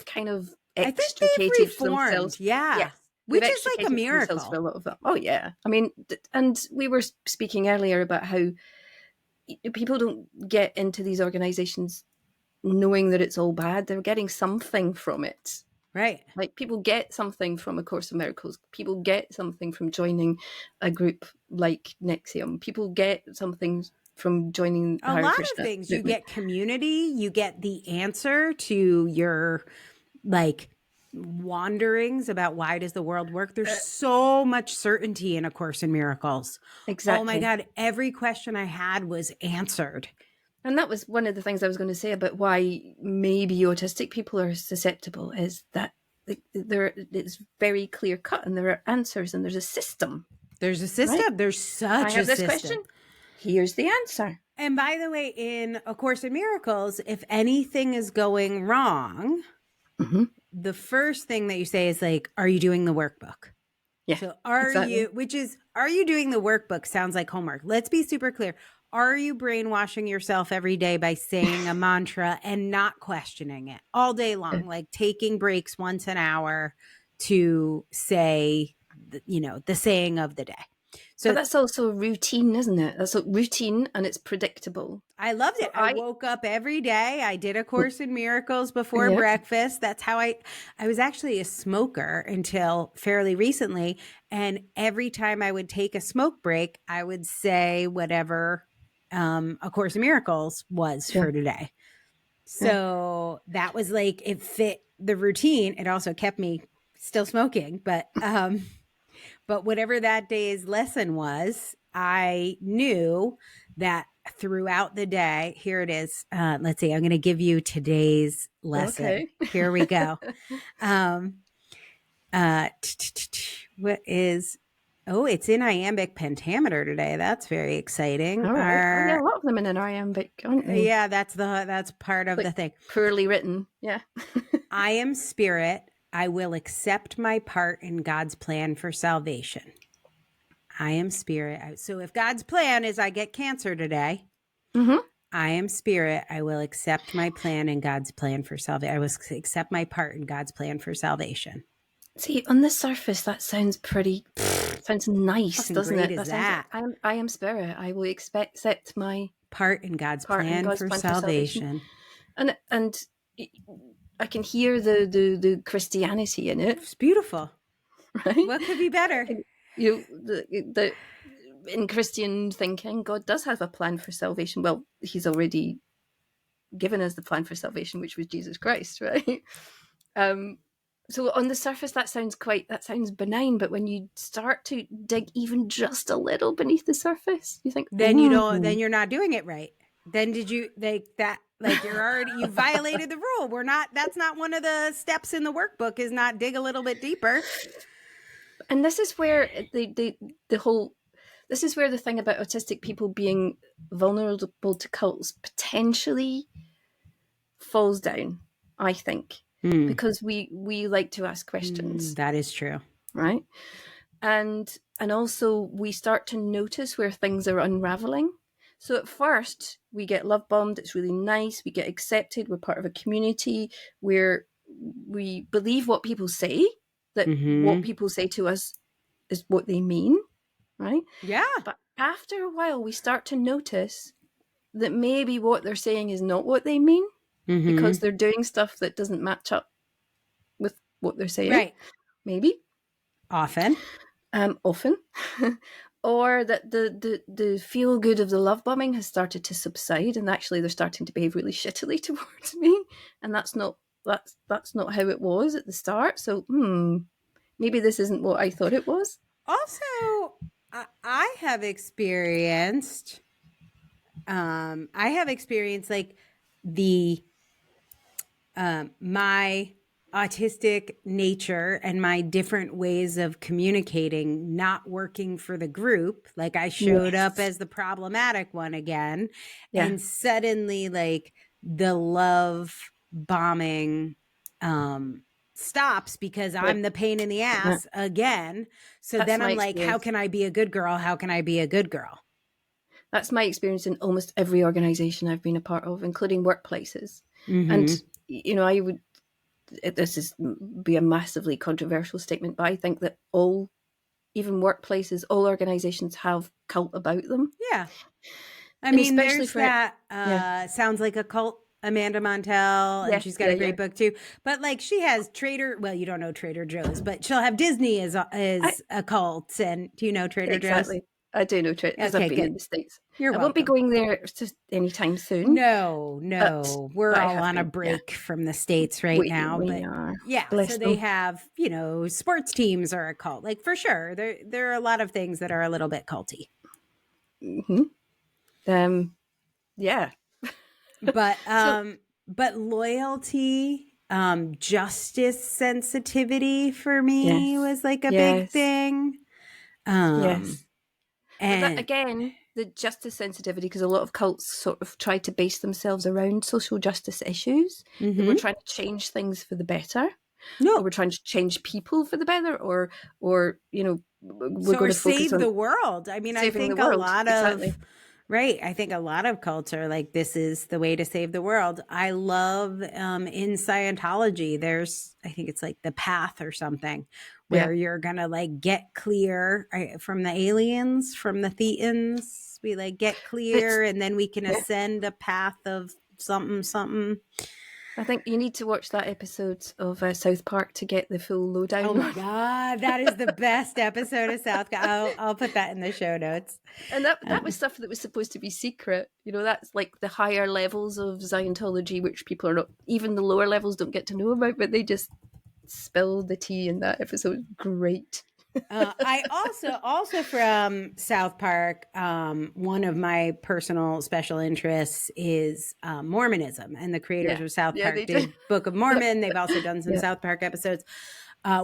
kind of extricated themselves. Which is a miracle. For a lot of them. Oh yeah. I mean, and we were speaking earlier about how people don't get into these organizations knowing that it's all bad. They're getting something from it. Right. People get something from A Course in Miracles. People get something from joining a group like Nexium. People get something from joining a lot of things. You get community, you get the answer to your wanderings about why does the world work. There's so much certainty in A Course in Miracles. Exactly. Oh my God. Every question I had was answered. And that was one of the things I was going to say about why maybe autistic people are susceptible, is that it's very clear cut and there are answers and there's a system. There's a system. Right? There's such I have a this system. Question. Here's the answer. And by the way, in A Course in Miracles, if anything is going wrong, the first thing that you say is like, are you doing the workbook? Yeah. So are you doing the workbook sounds like homework. Let's be super clear. Are you brainwashing yourself every day by saying a mantra and not questioning it all day long? Like taking breaks once an hour to say, the saying of the day. So but that's also routine, isn't it? That's routine and it's predictable. I loved it. I woke up every day. I did A Course in Miracles before breakfast. That's how I was actually a smoker until fairly recently. And every time I would take a smoke break, I would say whatever A Course in Miracles was for today. So that was like, it fit the routine. It also kept me still smoking, but whatever that day's lesson was, I knew that throughout the day, here it is. Let's see, I'm going to give you today's lesson. Okay. Here we go. What is... Oh, it's in iambic pentameter today. That's very exciting. All right. I know a lot of them in an iambic, aren't they? Yeah, that's part of the thing. Poorly written. Yeah. I am spirit. I will accept my part in God's plan for salvation. I am spirit. So if God's plan is I get cancer today, I am spirit. I will accept my plan in God's plan for salvation. I will accept my part in God's plan for salvation. See, on the surface, that sounds pretty... sounds nice, doesn't it? I am spirit. I will accept my part in God's plan for salvation. And I can hear the Christianity in it. It's beautiful. Right? What could be better? In Christian thinking, God does have a plan for salvation. Well, he's already given us the plan for salvation, which was Jesus Christ, right? So on the surface, that sounds benign, but when you start to dig even just a little beneath the surface, you think, then you're not doing it right. Then you violated the rule. That's not one of the steps in the workbook, is not dig a little bit deeper. And this is where this is where the thing about autistic people being vulnerable to cults potentially falls down, I think. Because we like to ask questions. That is true. Right? And also we start to notice where things are unraveling. So at first we get love bombed, it's really nice, we get accepted, we're part of a community where we believe what people say, that what people say to us is what they mean, right? Yeah. But after a while we start to notice that maybe what they're saying is not what they mean. Because they're doing stuff that doesn't match up with what they're saying. Right. Maybe. Often. Or that the feel good of the love bombing has started to subside and actually they're starting to behave really shittily towards me. And that's not how it was at the start. So maybe this isn't what I thought it was. Also, I have experienced like my autistic nature and my different ways of communicating not working for the group. Like I showed up as the problematic one again, and suddenly like the love bombing stops because I'm the pain in the ass again. So that's then I'm like, how can I be a good girl? How can I be a good girl? That's my experience in almost every organization I've been a part of, including workplaces. And, this is be a massively controversial statement, but I think that even workplaces, all organizations have cult about them. Yeah. I mean, there's that sounds like a cult, Amanda Montell, and she's got a great book too. But like she has you don't know Trader Joe's, but she'll have Disney as a cult. And do you know Trader Joe's? I do know because I've Okay, been in good. the States. You're I won't be welcome. going there anytime soon. No. We're but I all have on a been. Yeah, break from the States right now. we But are. yeah, so Bless they them. have, sports teams are a cult. Like for sure. There are a lot of things that are a little bit culty. Yeah. But So but loyalty, justice sensitivity for me yes, was like a big yes, thing. Um yes. But that and again, the justice sensitivity, because a lot of cults sort of try to base themselves around social justice issues. That we're mhm. trying to change things for the better, or No. we're trying to change people for the better, or we're So, going or to focus save on the world. I mean, I saving the think a world. lot of, Exactly. right. I think a lot of cults are like, this is the way to save the world. I love in Scientology, there's, I think it's like the path or something Yeah. where you're going to like get clear from the aliens, from the Thetans. We like get It's clear and then we can yeah. ascend a path of something. I think you need to watch that episode of South Park to get the full lowdown. Oh my God, that is the best episode of South. I'll put that in the show notes. And that was stuff that was supposed to be secret. That's like the higher levels of Scientology, which people are not, even the lower levels don't get to know about, but they just spill the tea in that episode. Great. I also from South Park. One of my personal special interests is Mormonism, and the creators Yeah. of South Yeah, Park they do. did Book of Mormon. They've also done some Yeah. South Park episodes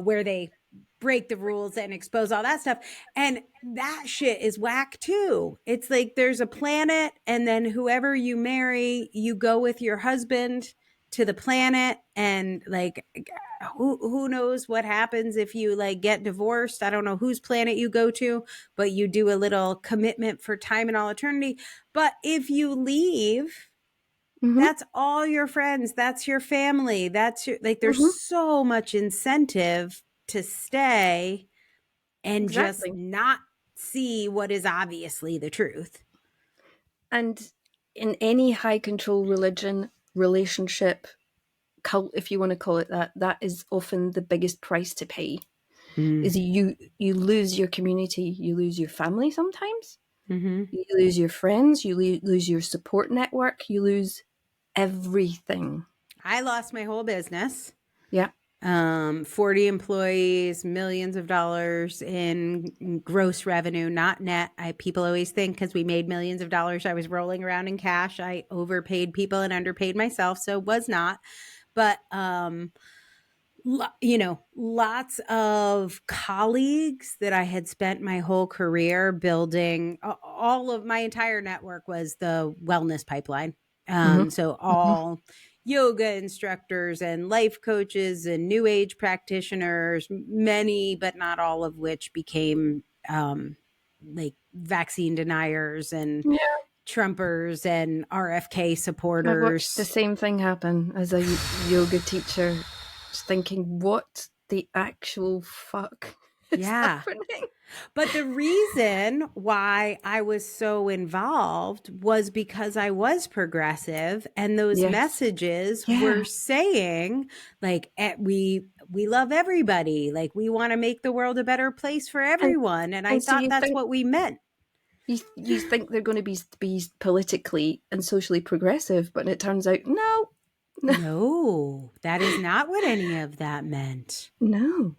where they break the rules and expose all that stuff, and that shit is whack too. It's like there's a planet, and then whoever you marry, you go with your husband to the planet, and like who knows what happens if you like get divorced. I don't know whose planet you go to, but you do a little commitment for time and all eternity. But if you leave, that's all your friends, that's your family, that's your like there's so much incentive to stay and just Exactly. not see what is obviously the truth. And in any high control religion, relationship, cult, if you want to call it that, that is often the biggest price to pay. Is you lose your community, you lose your family sometimes, you lose your friends, you lose your support network, you lose everything. I lost my whole business. Yeah. 40 employees, millions of dollars in gross revenue, not net. People always think because we made millions of dollars, I was rolling around in cash. I overpaid people and underpaid myself, so was not. But lots of colleagues that I had spent my whole career building. All of my entire network was the wellness pipeline. So all yoga instructors and life coaches and new age practitioners, many, but not all of which became like vaccine deniers and Yeah. Trumpers and RFK I watched the supporters. same thing happen as a yoga teacher, just thinking, what the actual fuck is happening? But the reason why I was so involved was because I was progressive, and those messages were saying like we love everybody, like we want to make the world a better place for everyone, and I So thought you that's think what we meant. you think they're going to be politically and socially progressive, but it turns out No, that is not what any of that meant. no.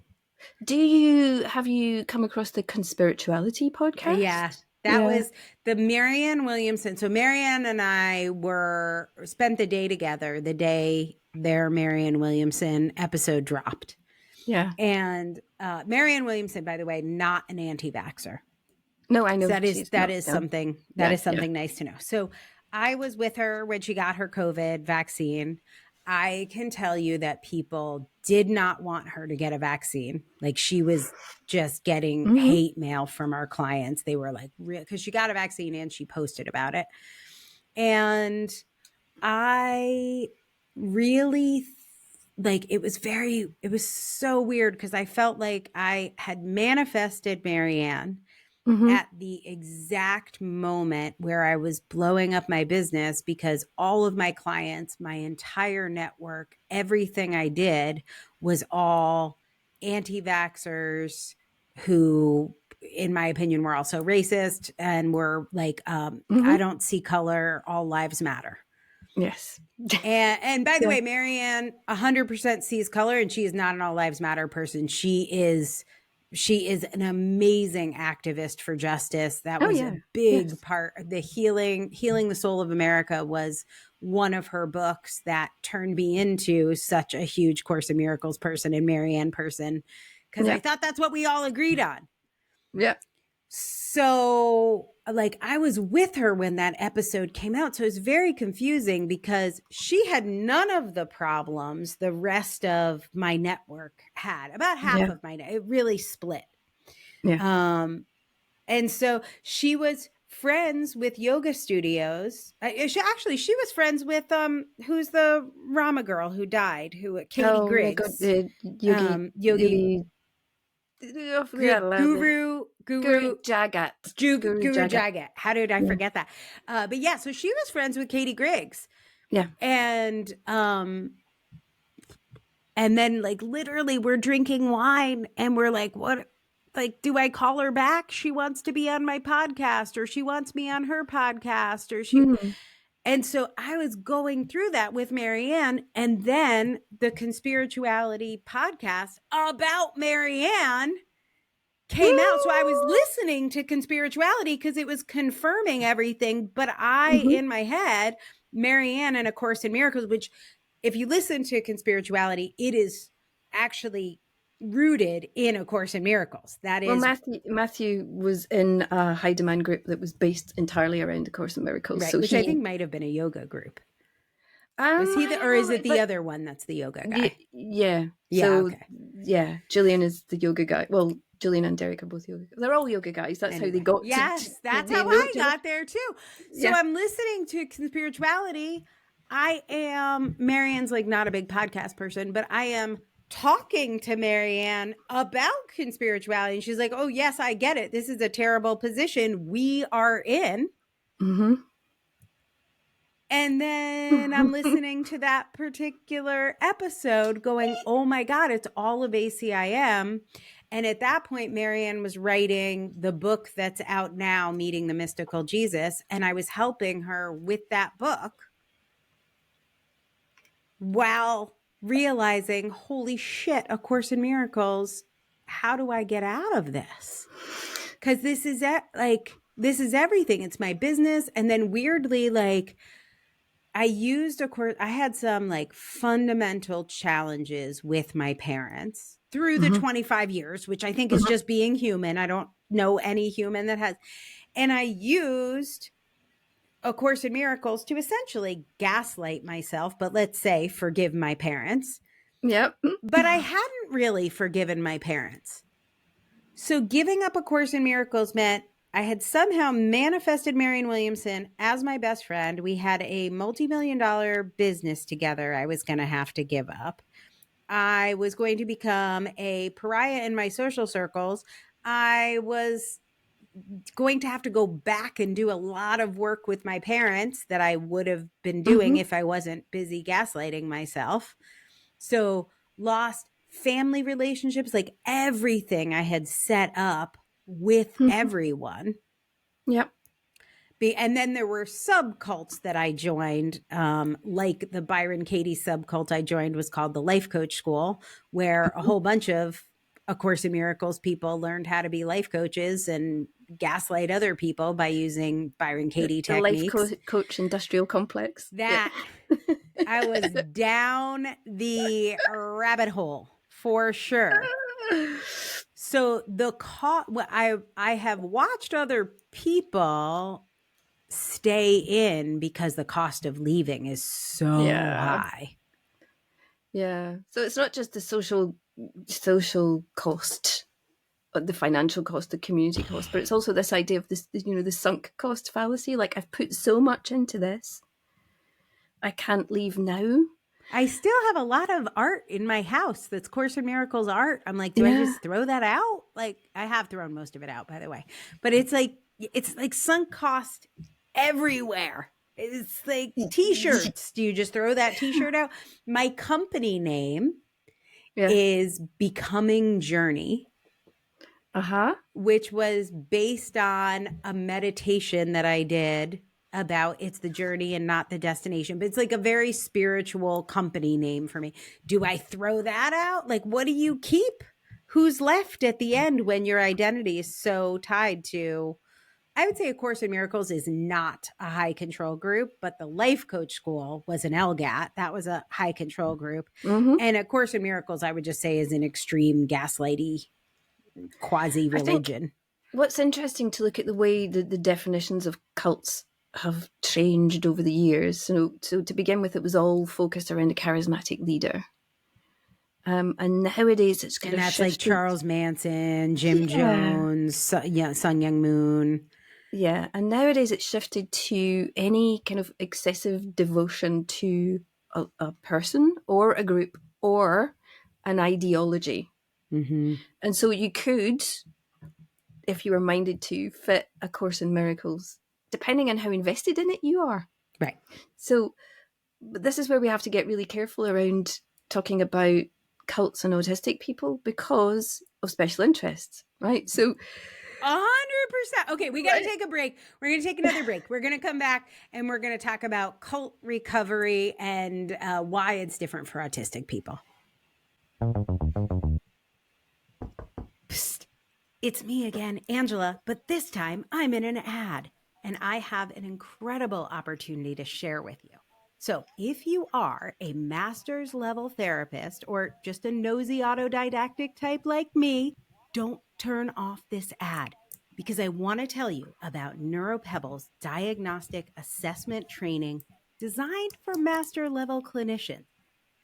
Have you come across the Conspirituality podcast? Yeah, that was the Marianne Williamson. So Marianne and I spent the day together the day their Marianne Williamson episode dropped. Yeah. And Marianne Williamson, by the way, not an anti-vaxxer. No, I know. So that is something nice to know. So I was with her when she got her COVID vaccine. I can tell you that people did not want her to get a vaccine. Like she was just getting hate mail from our clients. They were like, because she got a vaccine and she posted about it. And I really like it was so weird because I felt like I had manifested Marianne at the exact moment where I was blowing up my business because all of my clients, my entire network, everything I did was all anti-vaxxers who, in my opinion, were also racist and were like, I don't see color, all lives matter. Yes. And by the way, Marianne 100% sees color, and she is not an all lives matter person. She is an amazing activist for justice. That was a big part of the healing the soul of America was one of her books that turned me into such a huge Course in Miracles person and Marianne person, because I thought that's what we all agreed on. Yeah. So like I was with her when that episode came out. So it was very confusing because she had none of the problems the rest of my network had. About half of it really split. Yeah. And so she was friends with yoga studios. She was friends with who's the Rama girl who died, Katie Griggs. Yogi Guru Jagat. Guru Jagat. How did I forget that? But yeah, so she was friends with Katie Griggs. Yeah. And then like literally we're drinking wine and we're like, what? Like, do I call her back? She wants to be on my podcast, or she wants me on her podcast, or she. And so I was going through that with Marianne, and then the Conspirituality podcast about Marianne came out. So I was listening to Conspirituality because it was confirming everything. But in my head, Marianne and A Course in Miracles, which if you listen to Conspirituality, it is actually rooted in A Course in Miracles. That is, well, Matthew was in a high demand group that was based entirely around A Course in Miracles, right, which I think might have been a yoga group. Was he or is it the other one that's the yoga guy? Julian is the yoga guy. Well, Julian and Derek are both yoga. They're all yoga guys. That's how they got. That's how I got there too. So I'm listening to Conspirituality. I am Marianne's like not a big podcast person, but I am talking to Marianne about Conspirituality, and she's like, "Oh yes, I get it. This is a terrible position we are in." And then I'm listening to that particular episode going, oh my God, it's all of ACIM. And at that point, Marianne was writing the book that's out now, Meeting the Mystical Jesus. And I was helping her with that book while realizing, holy shit, A Course in Miracles, how do I get out of this? Because this is everything. It's my business. And then weirdly, like, I had some like fundamental challenges with my parents through the 25 years, which I think is just being human. I don't know any human that has. And I used A Course in Miracles to essentially gaslight myself, but let's say forgive my parents. Yep. But I hadn't really forgiven my parents. So giving up A Course in Miracles meant I had somehow manifested Marianne Williamson as my best friend. We had a multi-million-dollar business together I was going to have to give up. I was going to become a pariah in my social circles. I was going to have to go back and do a lot of work with my parents that I would have been doing if I wasn't busy gaslighting myself. So lost family relationships, like everything I had set up with everyone. Yep. And then there were subcults that I joined, like the Byron Katie subcult I joined was called the Life Coach School, where a whole bunch of A Course in Miracles people learned how to be life coaches and gaslight other people by using Byron Katie techniques. The Life Coach Industrial Complex. That I was down the rabbit hole for sure. So I have watched other people stay in because the cost of leaving is so high. Yeah. So it's not just the social cost, the financial cost, the community cost, but it's also this idea of this, the sunk cost fallacy. Like, I've put so much into this, I can't leave now. I still have a lot of art in my house that's Course in Miracles art. I'm like, do I just throw that out? Like, I have thrown most of it out, by the way. But it's like sunk cost everywhere. It's like T-shirts. Do you just throw that T-shirt out? My company name is Becoming Journey. which was based on a meditation that I did about it's the journey and not the destination. But it's like a very spiritual company name for me. Do I throw that out? Like, what do you keep? Who's left at the end when your identity is so tied to? I would say A Course in Miracles is not a high control group, but the Life Coach School was an LGAT. That was a high control group. And A Course in Miracles, I would just say, is an extreme gaslighty quasi-religion. What's interesting to look at the way the definitions of cults have changed over the years. So to begin with, it was all focused around a charismatic leader. And nowadays it's kind of that's shifted. Like Charles Manson, Jim Jones, Sun Myung Moon. Yeah, and nowadays it's shifted to any kind of excessive devotion to a person or a group or an ideology. And so you could, if you were minded to, fit A Course in Miracles, depending on how invested in it you are. Right. So but this is where we have to get really careful around talking about cults and autistic people because of special interests, right? So 100%. Okay, we got to take a break. We're going to take another break. We're going to come back and we're going to talk about cult recovery and why it's different for autistic people. Psst. It's me again, Angela, but this time I'm in an ad and I have an incredible opportunity to share with you. So if you are a master's level therapist or just a nosy autodidactic type like me, don't turn off this ad because I want to tell you about NeuroPebble's diagnostic assessment training designed for master level clinicians.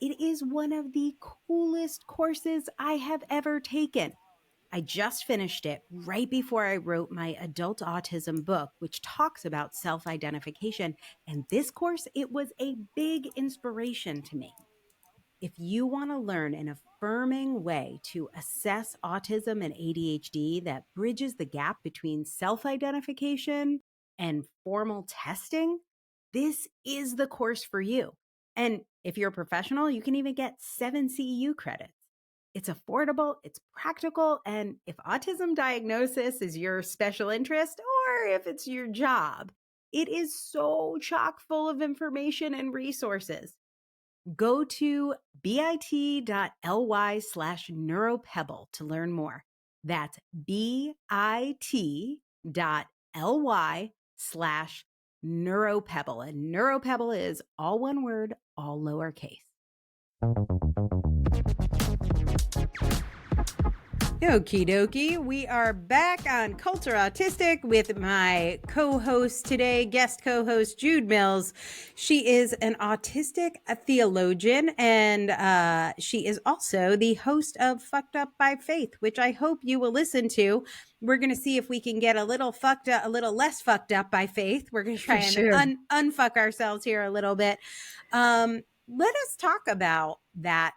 It is one of the coolest courses I have ever taken. I just finished it right before I wrote my adult autism book, which talks about self-identification. And this course, it was a big inspiration to me. If you want to learn an affirming way to assess autism and ADHD that bridges the gap between self-identification and formal testing, this is the course for you. And if you're a professional, you can even get 7 CEU credits. It's affordable, it's practical, and if autism diagnosis is your special interest or if it's your job, it is so chock full of information and resources. Go to bit.ly/neuropebble to learn more. That's bit.ly/neuropebble. And neuropebble is all one word, all lowercase. Okie dokie. We are back on Culture Autistic with my co-host today, guest co-host Jude Mills. She is an autistic theologian, and she is also the host of Fucked Up by Faith, which I hope you will listen to. We're going to see if we can get a little fucked up, a little less fucked up by faith. We're going to try and unfuck ourselves here a little bit. Let us talk about that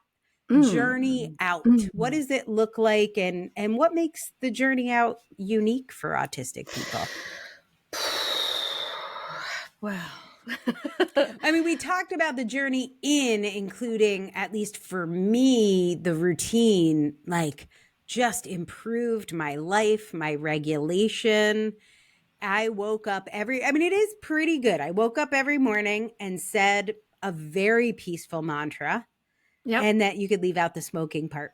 journey out. What does it look like, and what makes the journey out unique for autistic people? Well, I mean, we talked about the journey in, including, at least for me, the routine, like just improved my life, my regulation. I woke up it is pretty good. I woke up every morning and said a very peaceful mantra. Yep. And that you could leave out the smoking part.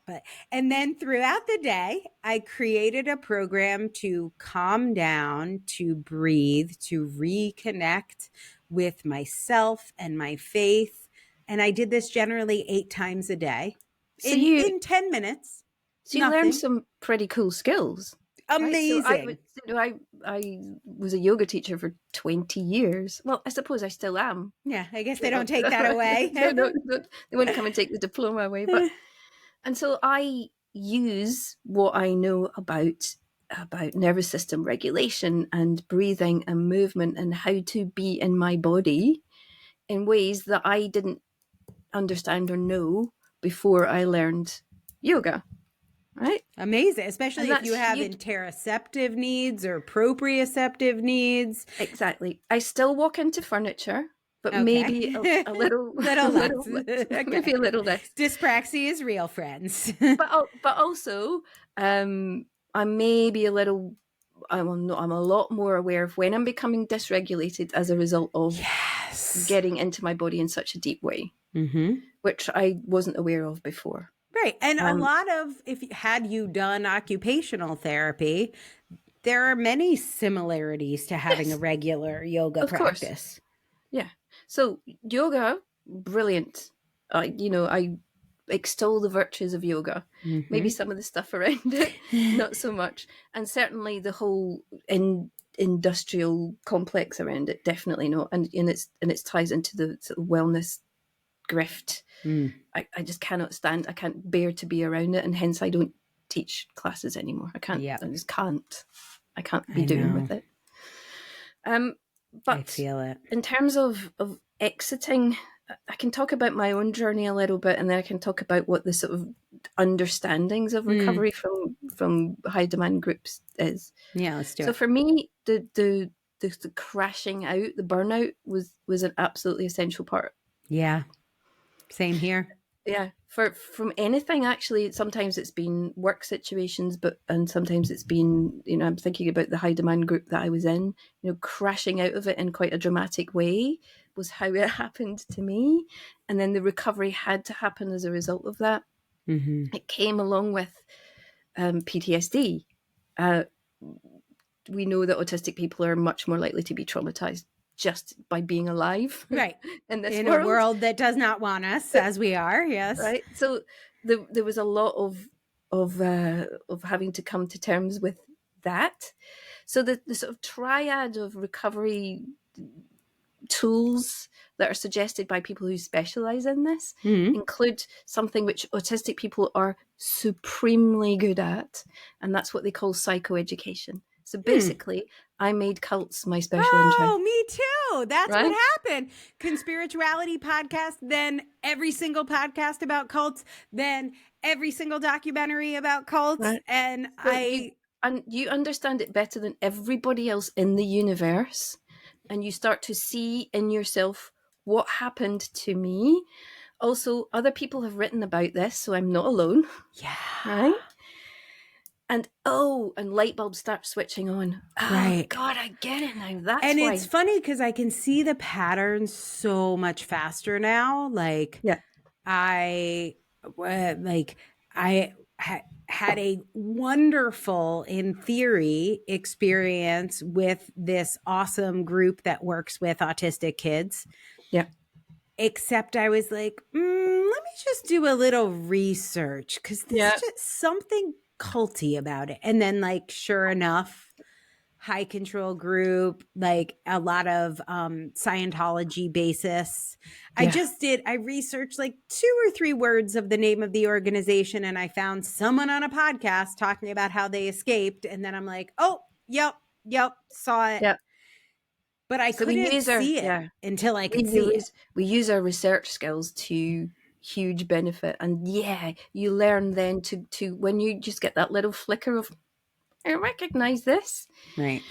And then throughout the day, I created a program to calm down, to breathe, to reconnect with myself and my faith. And I did this generally 8 times a day in 10 minutes. So you learned some pretty cool skills. Amazing. Right? So I was a yoga teacher for 20 years. Well, I suppose I still am. Yeah, I guess they don't take that away. No, they wouldn't come and take the diploma away. And so I use what I know about nervous system regulation and breathing and movement and how to be in my body in ways that I didn't understand or know before I learned yoga. Right? Amazing, especially if you have interoceptive needs or proprioceptive needs. Exactly. I still walk into furniture, but maybe a little less. Okay. Maybe a little less. Dyspraxia is real, friends. but also, I may be a little, I'm a lot more aware of when I'm becoming dysregulated as a result of getting into my body in such a deep way, which I wasn't aware of before. Right. And a lot of, had you done occupational therapy, there are many similarities to having a regular yoga practice. Course. Yeah. So yoga, brilliant. I extol the virtues of yoga. Maybe some of the stuff around it, not so much. And certainly the whole industrial complex around it, definitely not. And its ties into the sort of wellness grift. I just cannot stand. I can't bear to be around it, and hence I don't teach classes anymore. I can't. I just can't. I can't be doing with it. But I feel it. In terms of exiting, I can talk about my own journey a little bit, and then I can talk about what the sort of understandings of recovery from high demand groups is. Yeah, let's do it. So for me, the crashing out, the burnout was an absolutely essential part. Yeah. Same here. Yeah. From anything, actually, sometimes it's been work situations, and sometimes it's been, I'm thinking about the high demand group that I was in, crashing out of it in quite a dramatic way was how it happened to me. And then the recovery had to happen as a result of that. It came along with PTSD. We know that autistic people are much more likely to be traumatized just by being alive, right? in a world that does not want us as we are. Yes, right. So there was a lot of having to come to terms with that. So the sort of triad of recovery tools that are suggested by people who specialize in this include something which autistic people are supremely good at, and that's what they call psychoeducation. So basically, I made cults my special interest. Oh, me too. That's right? What happened. Conspirituality podcast, then every single podcast about cults, then every single documentary about cults. Right. And you understand it better than everybody else in the universe. And you start to see in yourself what happened to me. Also, other people have written about this, so I'm not alone. Yeah. Right? And light bulbs start switching on. Right. God, I get it now. That's why. And it's funny because I can see the patterns so much faster now. Like, yeah. I had a wonderful, in theory, experience with this awesome group that works with autistic kids. Yeah. Except I was like, let me just do a little research because there's just something culty about it. And then, like, sure enough, high control group, like a lot of Scientology basis. Yeah. I researched like 2 or 3 words of the name of the organization, and I found someone on a podcast talking about how they escaped. And then I'm like, oh, yep, saw it. Yep. But I couldn't see it until I could see it. We use our research skills to huge benefit. And you learn then to when you just get that little flicker of, I recognize this. Right.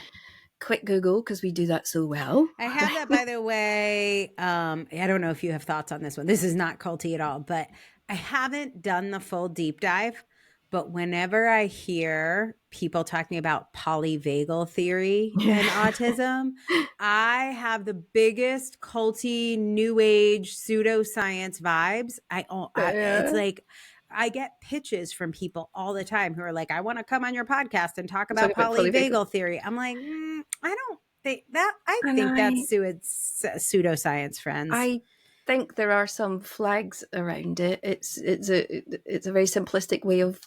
Quick Google, because we do that so well. I have that, by the way. I don't know if you have thoughts on this one. This is not culty at all, but I haven't done the full deep dive. But whenever I hear people talking about polyvagal theory and autism, I have the biggest culty, new age, pseudoscience vibes. It's like, I get pitches from people all the time who are like, I want to come on your podcast and talk about polyvagal theory. I'm like, I don't think that. I think that's pseudoscience, friends. I think there are some flags around it. It's a very simplistic way of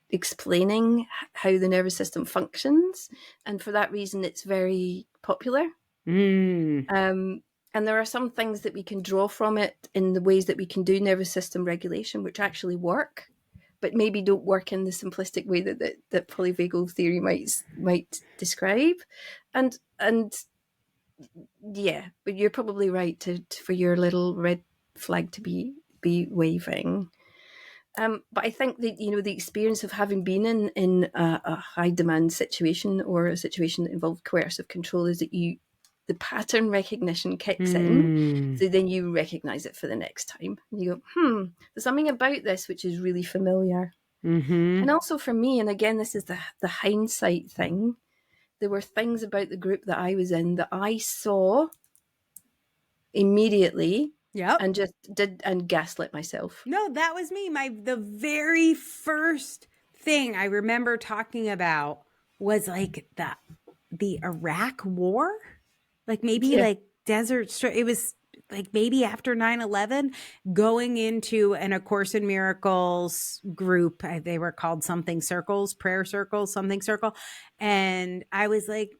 explaining how the nervous system functions, and for that reason, it's very popular. And there are some things that we can draw from it in the ways that we can do nervous system regulation, which actually work, but maybe don't work in the simplistic way that polyvagal theory might describe. And but you're probably right for your little red flag to be waving. But I think that, the experience of having been in a high demand situation or a situation that involved coercive control is that the pattern recognition kicks in. So then you recognize it for the next time. You go, there's something about this which is really familiar. Mm-hmm. And also for me, and again, this is the hindsight thing, there were things about the group that I was in that I saw immediately Yep. and just did and gaslit myself. No, that was me. The very first thing I remember talking about was like the Iraq war. Like maybe like it was like maybe after 9/11, going into an A Course in Miracles group. They were called something circles, prayer circles, something circle. And I was like,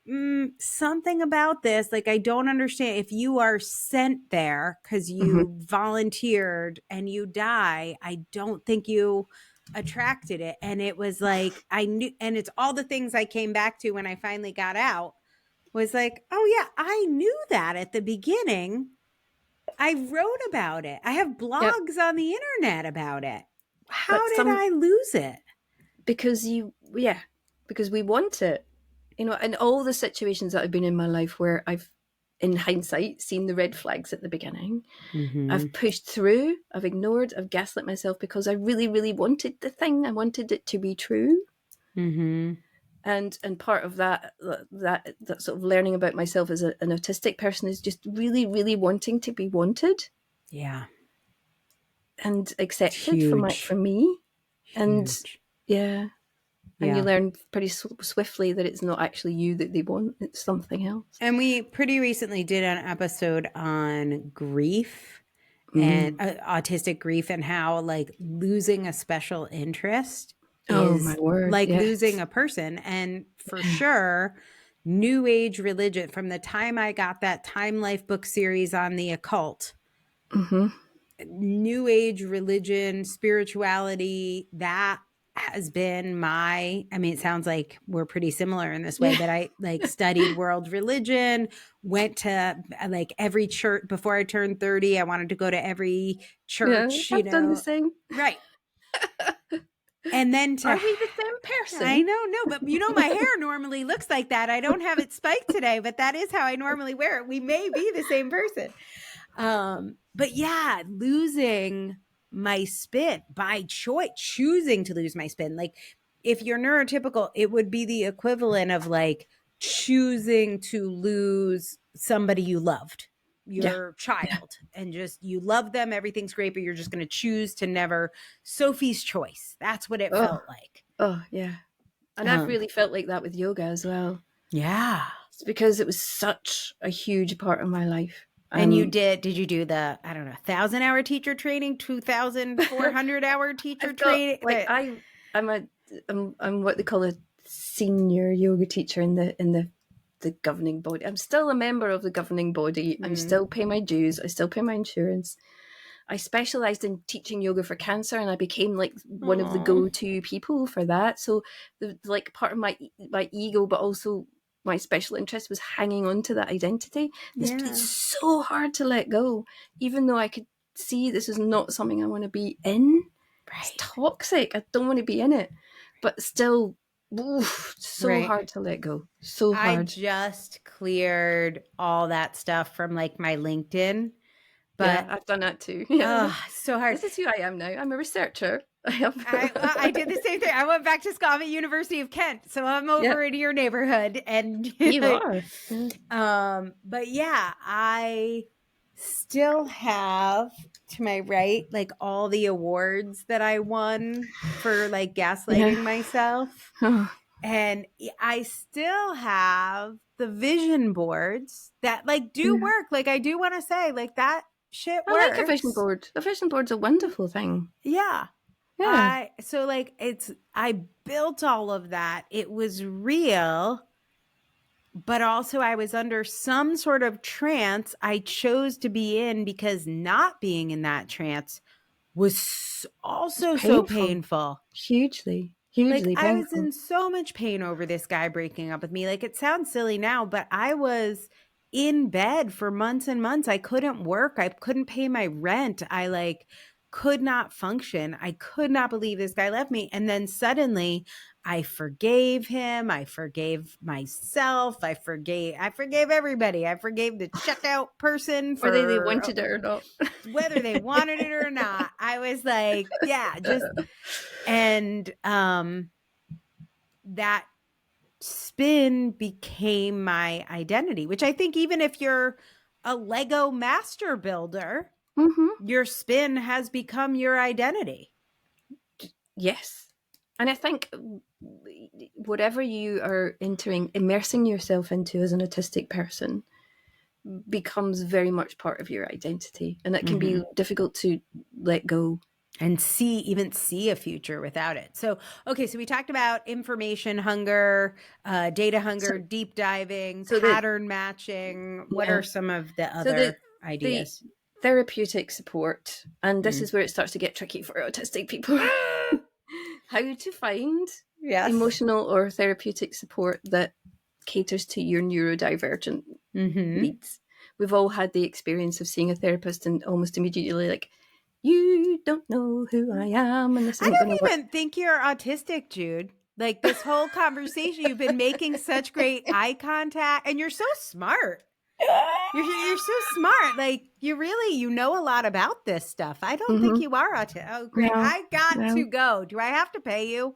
something about this. Like, I don't understand. If you are sent there because you volunteered and you die, I don't think you attracted it. And it was like, I knew, and it's all the things I came back to when I finally got out. Was like, oh yeah, I knew that at the beginning. I wrote about it. I have blogs on the internet about it. How did I lose it? Because we want it. You know, in all the situations that I've been in my life where I've, in hindsight, seen the red flags at the beginning, I've pushed through, I've ignored, I've gaslit myself because I really, really wanted the thing. I wanted it to be true. And part of that sort of learning about myself as an autistic person is just really, really wanting to be wanted. Yeah. And accepted from me. And and you learn pretty swiftly that it's not actually you that they want, it's something else. And we pretty recently did an episode on grief and autistic grief, and how like losing a special interest is like losing a person. And for sure, New Age religion, from the time I got that Time Life book series on the occult, New Age religion, spirituality, that has been it sounds like we're pretty similar in this way, but I like studied world religion, went to like every church before I turned 30. I wanted to go to every church, I've done the same. Right. And then Are we the same person? I know, but my hair normally looks like that. I don't have it spiked today, but that is how I normally wear it. We may be the same person. But yeah, losing my spin by choice, choosing to lose my spin. Like if you're neurotypical, it would be the equivalent of like choosing to lose somebody you loved, your child, and just, you love them, everything's great, but you're just going to choose to never. Sophie's Choice. That's what it felt like. Oh yeah. And I've really felt like that with yoga as well. Yeah. It's because it was such a huge part of my life. And did you do the, 1,000-hour teacher training, 2,400-hour teacher training? Like I'm what they call a senior yoga teacher in the governing body. I'm still a member of the governing body. I still pay my dues. I still pay my insurance. I specialized in teaching yoga for cancer, and I became like one of the go-to people for that. So like part of my ego, but also my special interest was hanging on to that identity. It's so hard to let go, even though I could see this is not something I want to be in. Right. It's toxic. I don't want to be in it, but still, hard to let go. So hard. I just cleared all that stuff from like my LinkedIn. But I've done that too. So hard. This is who I am now. I'm a researcher. I did the same thing. I went back to school at University of Kent, so I'm over in your neighborhood, and you are. But yeah, I still have to my right like all the awards that I won for like gaslighting myself, and I still have the vision boards that like do work. Like I do want to say like that shit works. I like a vision board. A vision board's a wonderful thing. Yeah. I built all of that. It was real, but also I was under some sort of trance I chose to be in, because not being in that trance was also so painful. Hugely painful. I was in so much pain over this guy breaking up with me. Like, it sounds silly now, but I was in bed for months and months. I couldn't work. I couldn't pay my rent. I like could not function. I could not believe this guy left me. And then suddenly I forgave him. I forgave myself. I forgave everybody. I forgave the checkout person for whether they wanted it or not. whether they wanted it or not. I was like, yeah, just, and that spin became my identity, which I think even if you're a Lego master builder, your spin has become your identity. Yes. And I think whatever you are immersing yourself into as an autistic person becomes very much part of your identity. And it can be difficult to let go. And even see a future without it. So, okay, so we talked about information hunger, data hunger, deep diving, pattern matching. What are some of the other ideas? The therapeutic support, and this is where it starts to get tricky for autistic people. How to find emotional or therapeutic support that caters to your neurodivergent needs. We've all had the experience of seeing a therapist and almost immediately like, you don't know who I am. And this I don't even think you're autistic, Jude. Like this whole conversation, you've been making such great eye contact, and you're so smart. You're so smart. Like you know a lot about this stuff. I don't think you are autistic. Oh, great. No, I got to go. Do I have to pay you?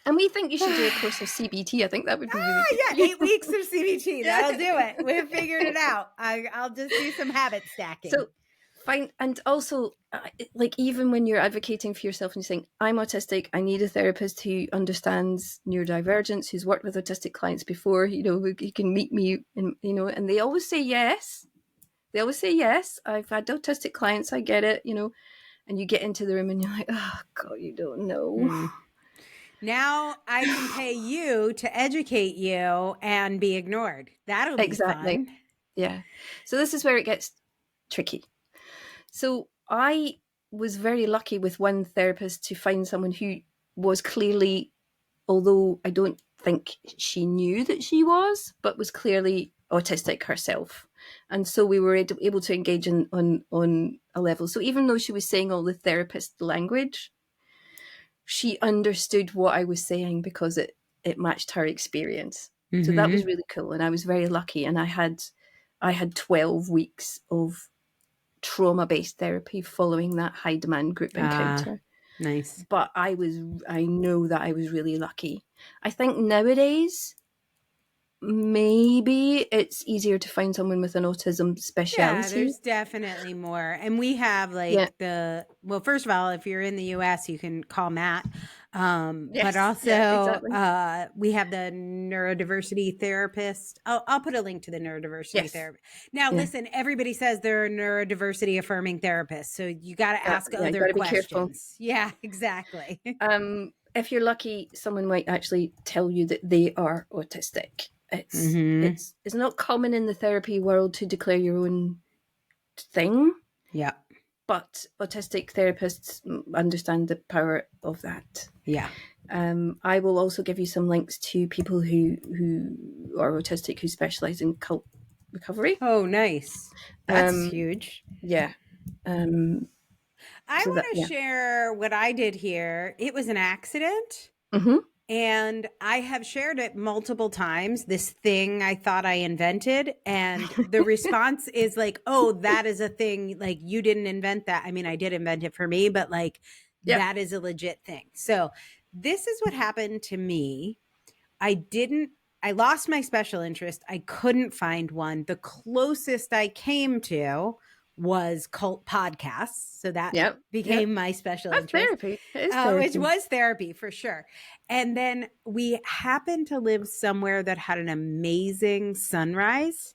And we think you should do a course of CBT. I think that would be really good. Yeah, 8 weeks of CBT. That'll do it. We've figured it out. I'll just do some habit stacking. So fine. And also, like, even when you're advocating for yourself and you're saying, I'm autistic, I need a therapist who understands neurodivergence, who's worked with autistic clients before, who can meet me, and they always say yes. They always say yes. I've had autistic clients. I get it, and you get into the room and you're like, oh God, you don't know. Now I can pay you to educate you and be ignored. That'll be fun. Yeah. So this is where it gets tricky. So I was very lucky with one therapist to find someone who was clearly, although I don't think she knew that she was, but was clearly autistic herself. And so we were able to engage on a level. So even though she was saying all the therapist language, she understood what I was saying because it matched her experience. So that was really cool. And I was very lucky. And I had 12 weeks of trauma-based therapy following that high demand group encounter. Nice. But I know that I was really lucky. I think nowadays maybe it's easier to find someone with an autism specialty. Yeah, there's definitely more. And we have well, first of all, if you're in the US, you can call Matt. But also we have the neurodiversity therapist. I'll put a link to the neurodiversity therapist. Now, listen, everybody says they're a neurodiversity affirming therapist. So you got to ask other questions. Yeah, exactly. If you're lucky, someone might actually tell you that they are autistic. It's not common in the therapy world to declare your own thing. Yeah. But autistic therapists understand the power of that. Yeah. I will also give you some links to people who are autistic who specialize in cult recovery. Oh, nice. That's huge. Yeah. I want to share what I did here. It was an accident. And I have shared it multiple times, this thing I thought I invented. And the response is like, oh, that is a thing. Like, you didn't invent that. I mean, I did invent it for me, but like, that is a legit thing. So this is what happened to me. I lost my special interest. I couldn't find one. The closest I came to was cult podcasts. So that became my special interest. Therapy. It is therapy. Which was therapy for sure. And then we happened to live somewhere that had an amazing sunrise.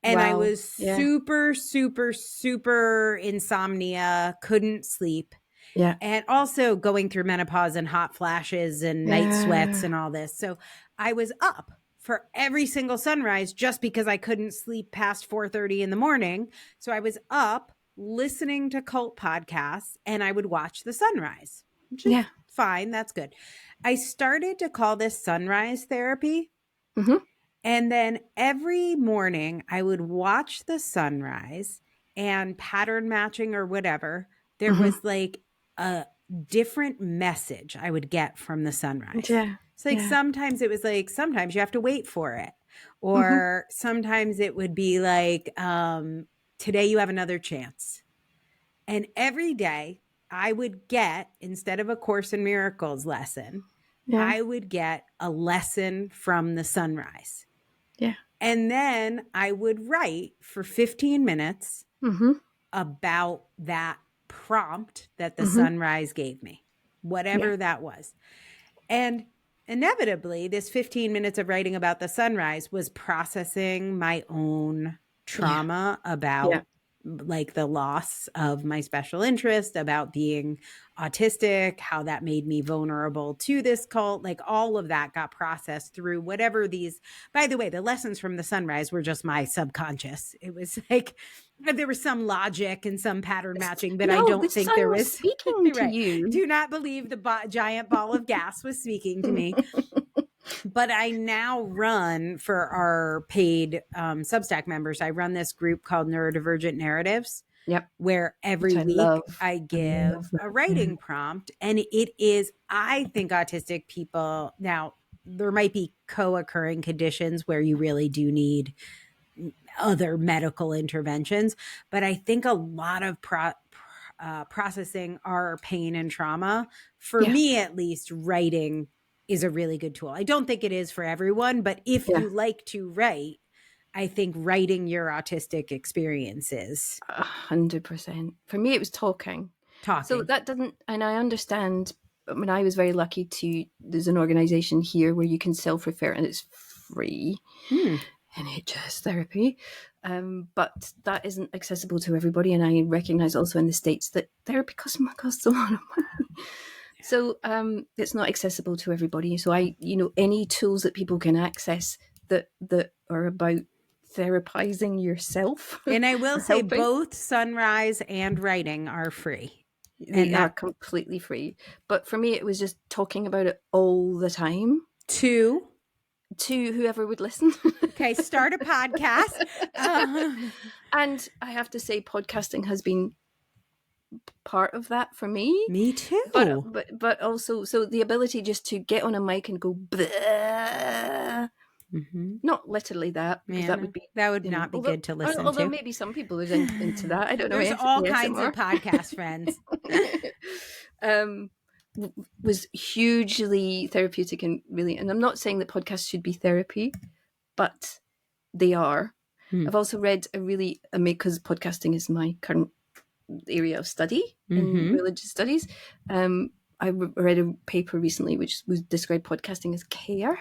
And I was super, super, super insomnia, couldn't sleep. Yeah. And also going through menopause and hot flashes and night sweats and all this. So I was up for every single sunrise just because I couldn't sleep past 4:30 in the morning. So I was up listening to cult podcasts and I would watch the sunrise. Which is fine. That's good. I started to call this sunrise therapy. And then every morning I would watch the sunrise and pattern matching or whatever. there was like a different message I would get from the sunrise. Yeah. So like sometimes it was like, sometimes you have to wait for it. Or sometimes it would be like, today you have another chance. And every day I would get, instead of a Course in Miracles lesson, I would get a lesson from the sunrise. Yeah. And then I would write for 15 minutes about that prompt that the sunrise gave me, whatever that was. And inevitably, this 15 minutes of writing about the sunrise was processing my own trauma about like the loss of my special interest, about being autistic, how that made me vulnerable to this cult. Like all of that got processed through whatever these, by the way, the lessons from the sunrise were just my subconscious. It was like, there was some logic and some pattern matching, but I don't think there was speaking to you. Do not believe the giant ball of gas was speaking to me. But I now run for our paid Substack members. I run this group called Neurodivergent Narratives. Yep. Where every week I give a writing prompt. And it is, I think autistic people, now there might be co-occurring conditions where you really do need other medical interventions, but I think a lot of processing our pain and trauma, for me at least, writing is a really good tool. I don't think it is for everyone, but if you like to write, I think writing your autistic experiences. 100%. For me, it was talking. So that doesn't, and I understand, I mean, I was very lucky there's an organization here where you can self-refer and it's free. NHS therapy. But that isn't accessible to everybody. And I recognize also in the States that therapy costs a lot of money. So it's not accessible to everybody. So any tools that people can access that are about therapizing yourself. And I will say both sunrise and writing are free. They are completely free. But for me, it was just talking about it all the time. To whoever would listen. Okay, start a podcast. And I have to say, podcasting has been part of that for me. Me too. But also, so the ability just to get on a mic and go, bleh, not literally that, because that would not be good to listen to. Although maybe some people are into that. I don't know. There's all kinds of podcast friends. Was hugely therapeutic and I'm not saying that podcasts should be therapy, but they are. I've also read because podcasting is my current area of study in religious studies. I read a paper recently which was described podcasting as care.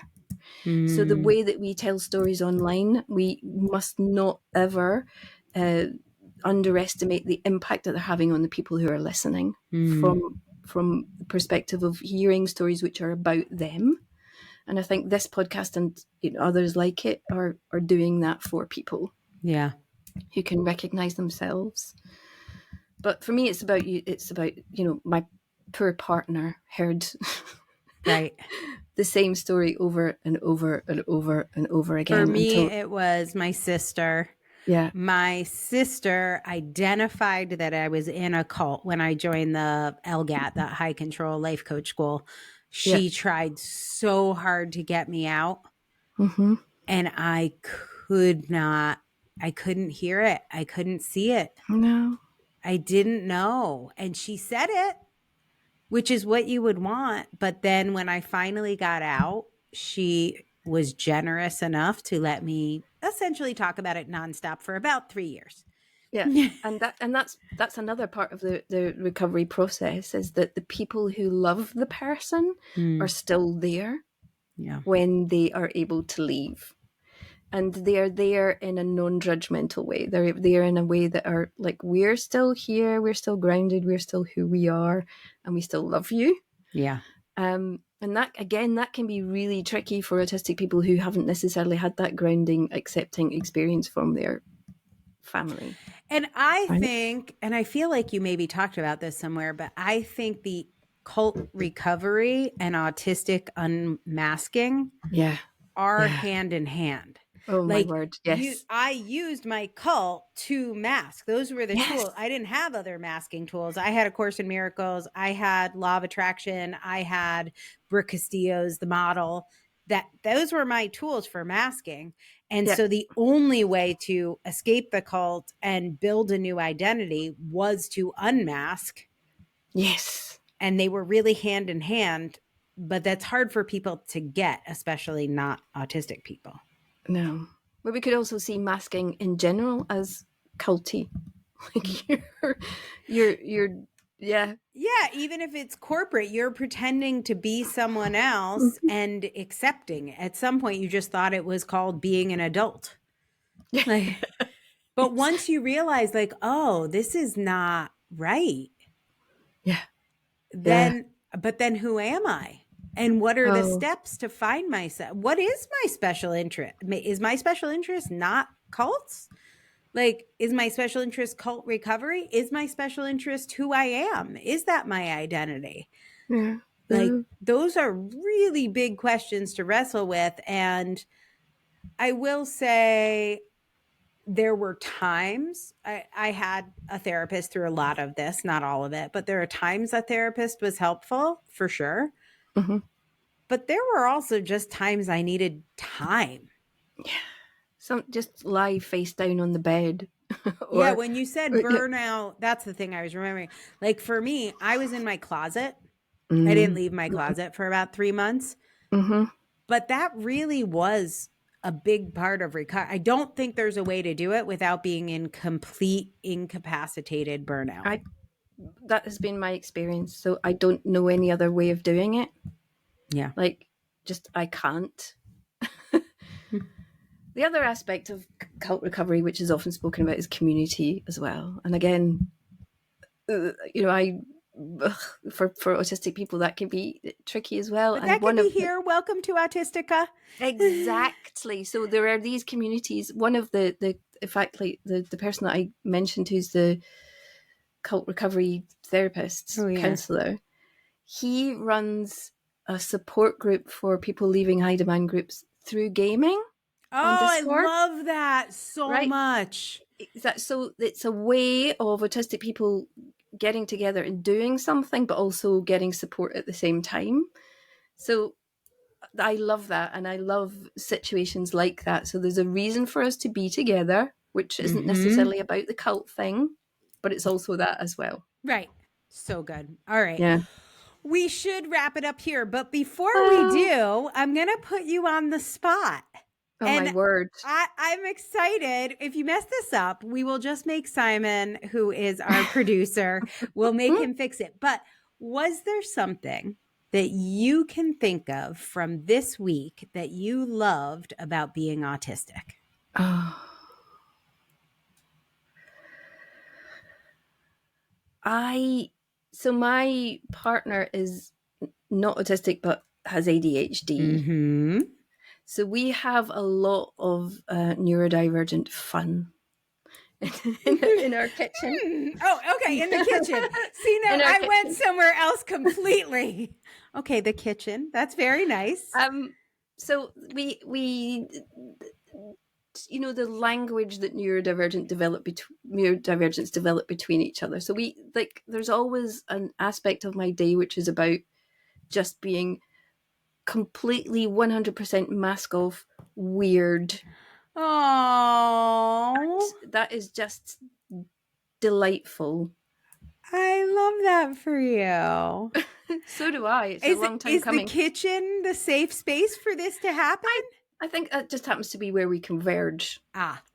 So the way that we tell stories online, we must not ever underestimate the impact that they're having on the people who are listening from the perspective of hearing stories which are about them. And I think this podcast and others like it are doing that for people. Yeah. Who can recognize themselves. But for me, it's about my poor partner heard the same story over and over and over and over again. For me, it was my sister. Yeah. My sister identified that I was in a cult when I joined the LGAT, that high control life coach school. She tried so hard to get me out. And I couldn't hear it. I couldn't see it. No. I didn't know. And she said it, which is what you would want. But then when I finally got out, she was generous enough to let me essentially talk about it nonstop for about 3 years. Yeah. and that's another part of the recovery process, is that the people who love the person are still there when they are able to leave. And they are there in a non-judgmental way. They're there in a way that are like, we're still here, we're still grounded, we're still who we are, and we still love you. Yeah. And that, again, that can be really tricky for autistic people who haven't necessarily had that grounding, accepting experience from their family. And I think, and I feel like you maybe talked about this somewhere, but I think the cult recovery and autistic unmasking are hand in hand. Oh my word. Yes. I used my cult to mask. Those were the tools. I didn't have other masking tools. I had A Course in Miracles. I had Law of Attraction. I had Brooke Castillo's The Model. Those were my tools for masking. And so the only way to escape the cult and build a new identity was to unmask. Yes. And they were really hand in hand, but that's hard for people to get, especially not autistic people. No. But we could also see masking in general as culty. Like you're yeah. Yeah, even if it's corporate, you're pretending to be someone else and accepting. At some point you just thought it was called being an adult. Like, but once you realize like, oh, this is not right. Yeah. But then who am I? And what are the steps to find myself? What is my special interest? Is my special interest not cults? Like, is my special interest cult recovery? Is my special interest who I am? Is that my identity? Yeah. Like, those are really big questions to wrestle with. And I will say there were times I had a therapist through a lot of this, not all of it, but there are times a therapist was helpful for sure. Mm-hmm. But there were also just times I needed time. Yeah. Just lie face down on the bed. Yeah, when you said burnout, that's the thing I was remembering. Like for me, I was in my closet. I didn't leave my closet for about 3 months. Mm-hmm. But that really was a big part of recovery. I don't think there's a way to do it without being in complete incapacitated burnout. That has been my experience. So I don't know any other way of doing it. Yeah. Like, just I can't. The other aspect of cult recovery, which is often spoken about, is community as well. And again, for autistic people, that can be tricky as well. But that can be here. Welcome to Autistica. Exactly. So there are these communities. One of the person that I mentioned, who's the cult recovery therapist, counselor, he runs a support group for people leaving high demand groups through gaming. Oh, I love that so much. So it's a way of autistic people getting together and doing something, but also getting support at the same time. So I love that. And I love situations like that. So there's a reason for us to be together, which isn't necessarily about the cult thing, but it's also that as well. Right. So good. All right. Yeah. We should wrap it up here. But before we do, I'm going to put you on the spot. Oh, and my word. I'm excited. If you mess this up, we will just make Simon, who is our producer, we'll make him fix it. But was there something that you can think of from this week that you loved about being autistic? Oh. So my partner is not autistic, but has ADHD. Mm-hmm. So we have a lot of neurodivergent fun in our kitchen. Oh, okay, in the kitchen. See, now I went somewhere else completely. Okay, the kitchen. That's very nice. So we the language that neurodivergence develop between each other. So there's always an aspect of my day which is about just being completely 100% mask off weird. Oh, that is just delightful. I love that for you. So do I. It's a long time coming. Is the kitchen the safe space for this to happen? I think that just happens to be where we converge.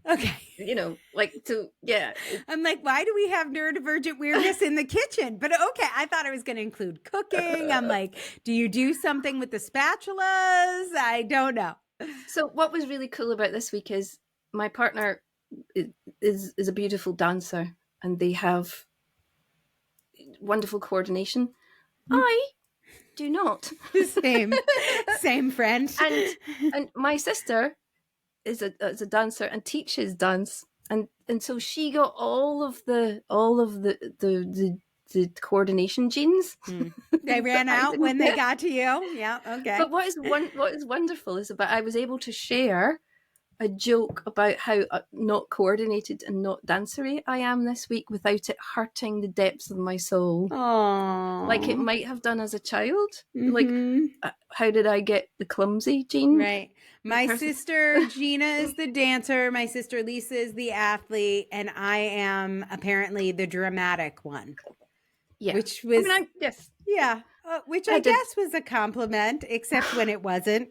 Okay. Yeah. I'm like, why do we have neurodivergent weirdness in the kitchen? But okay, I thought I was going to include cooking. I'm like, do you do something with the spatulas? I don't know. So what was really cool about this week is my partner is a beautiful dancer and they have wonderful coordination. I do not. Same friend. And my sister is a dancer and teaches dance, and so she got all of the coordination genes. They ran out when they got to you. Yeah, okay. But what is wonderful is I was able to share a joke about how not coordinated and not dancery I am this week without it hurting the depths of my soul. Aww. Like it might have done as a child. Mm-hmm. Like, how did I get the clumsy gene? Right. My sister Gina is the dancer. My sister Lisa is the athlete. And I am apparently the dramatic one. Yeah. Which was, yes. Yeah. Which I guess was a compliment, except when it wasn't.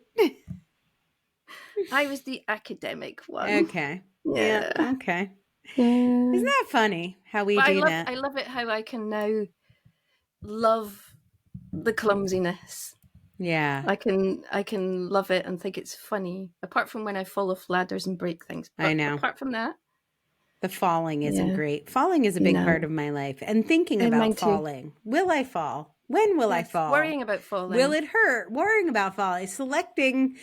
I was the academic one. Okay. Yeah. Okay. Yeah. Isn't that funny how we do that? I love it how I can now love the clumsiness. Yeah. I can love it and think it's funny. Apart from when I fall off ladders and break things. But I know. Apart from that. The falling isn't great. Falling is a big part of my life. And thinking about falling. Will I fall? When will I fall? Worrying about falling. Will it hurt? Worrying about falling. Selecting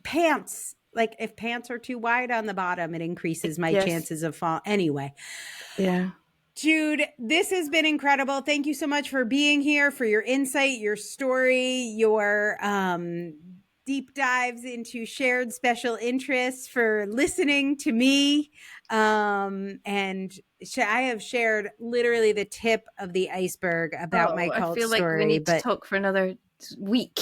pants. Like if pants are too wide on the bottom, it increases my chances of fall. Anyway. Yeah. Jude, this has been incredible. Thank you so much for being here, for your insight, your story, your deep dives into shared special interests, for listening to me. And I have shared literally the tip of the iceberg about my cult story. I feel like we need to talk for another week.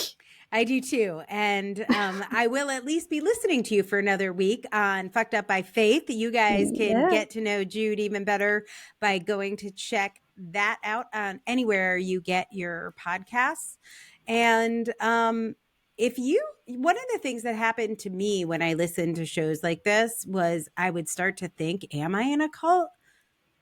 I do too. And I will at least be listening to you for another week on Fucked Up by Faith. You guys can get to know Jude even better by going to check that out on anywhere you get your podcasts. And one of the things that happened to me when I listened to shows like this was I would start to think, am I in a cult?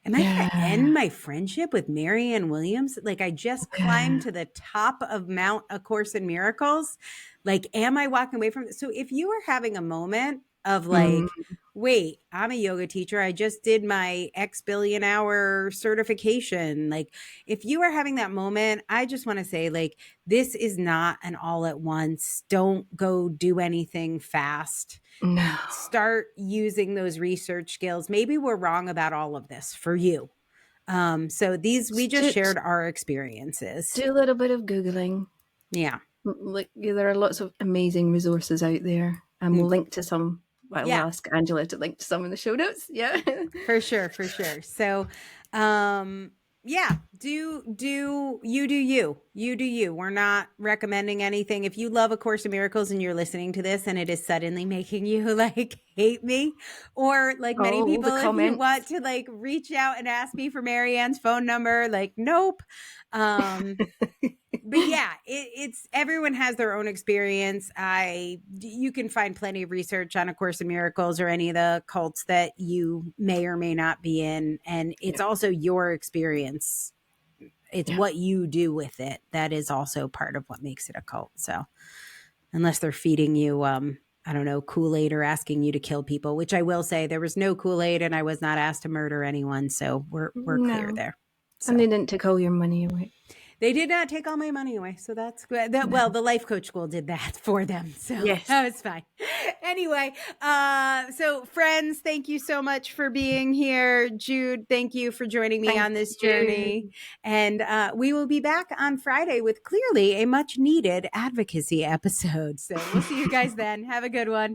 Am I going to end my friendship with Marianne Williams? Like I just climbed to the top of Mount A Course in Miracles. Like, am I walking away from it? So if you are having a moment of like, wait, I'm a yoga teacher. I just did my X billion hour certification. Like if you are having that moment, I just want to say like, this is not an all at once. Don't go do anything fast. No. Start using those research skills. Maybe we're wrong about all of this for you. So we just shared our experiences. Do a little bit of Googling. Yeah. Like there are lots of amazing resources out there, and we'll link to some. We'll ask Angela to link to some in the show notes. Yeah. For sure. So, you do you. We're not recommending anything. If you love A Course in Miracles and you're listening to this and it is suddenly making you like hate me, or like many people, if you want to like reach out and ask me for Marianne's phone number, like, nope. But yeah, it's everyone has their own experience. You can find plenty of research on A Course in Miracles or any of the cults that you may or may not be in. And it's also your experience. It's what you do with it. That is also part of what makes it a cult. So unless they're feeding you, I don't know, Kool-Aid or asking you to kill people, which I will say there was no Kool-Aid and I was not asked to murder anyone. So we're clear there. So. And they didn't take all your money away. They did not take all my money away, so that's good. Well, the life coach school did that for them, so that was fine. Anyway, so friends, thank you so much for being here. Jude, thank you for joining me on this journey. And we will be back on Friday with clearly a much needed advocacy episode. So we'll see you guys then. Have a good one.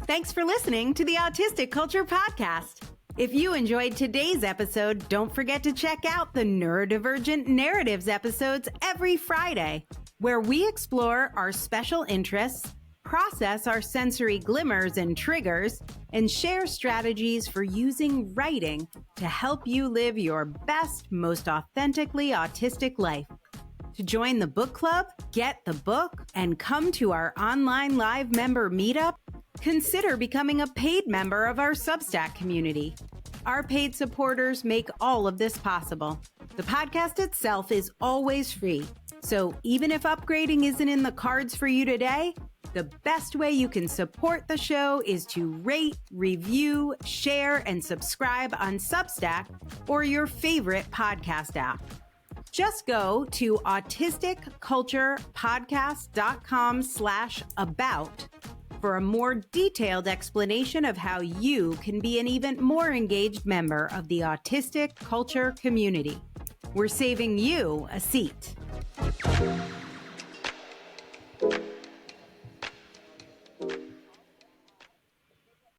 Thanks for listening to the Autistic Culture Podcast. If you enjoyed today's episode, don't forget to check out the Neurodivergent Narratives episodes every Friday, where we explore our special interests, process our sensory glimmers and triggers, and share strategies for using writing to help you live your best, most authentically autistic life. To join the book club, get the book, and come to our online live member meetup, consider becoming a paid member of our Substack community. Our paid supporters make all of this possible. The podcast itself is always free, so even if upgrading isn't in the cards for you today, the best way you can support the show is to rate, review, share, and subscribe on Substack or your favorite podcast app. Just go to autisticculturepodcast.com/about for a more detailed explanation of how you can be an even more engaged member of the autistic culture community. We're saving you a seat.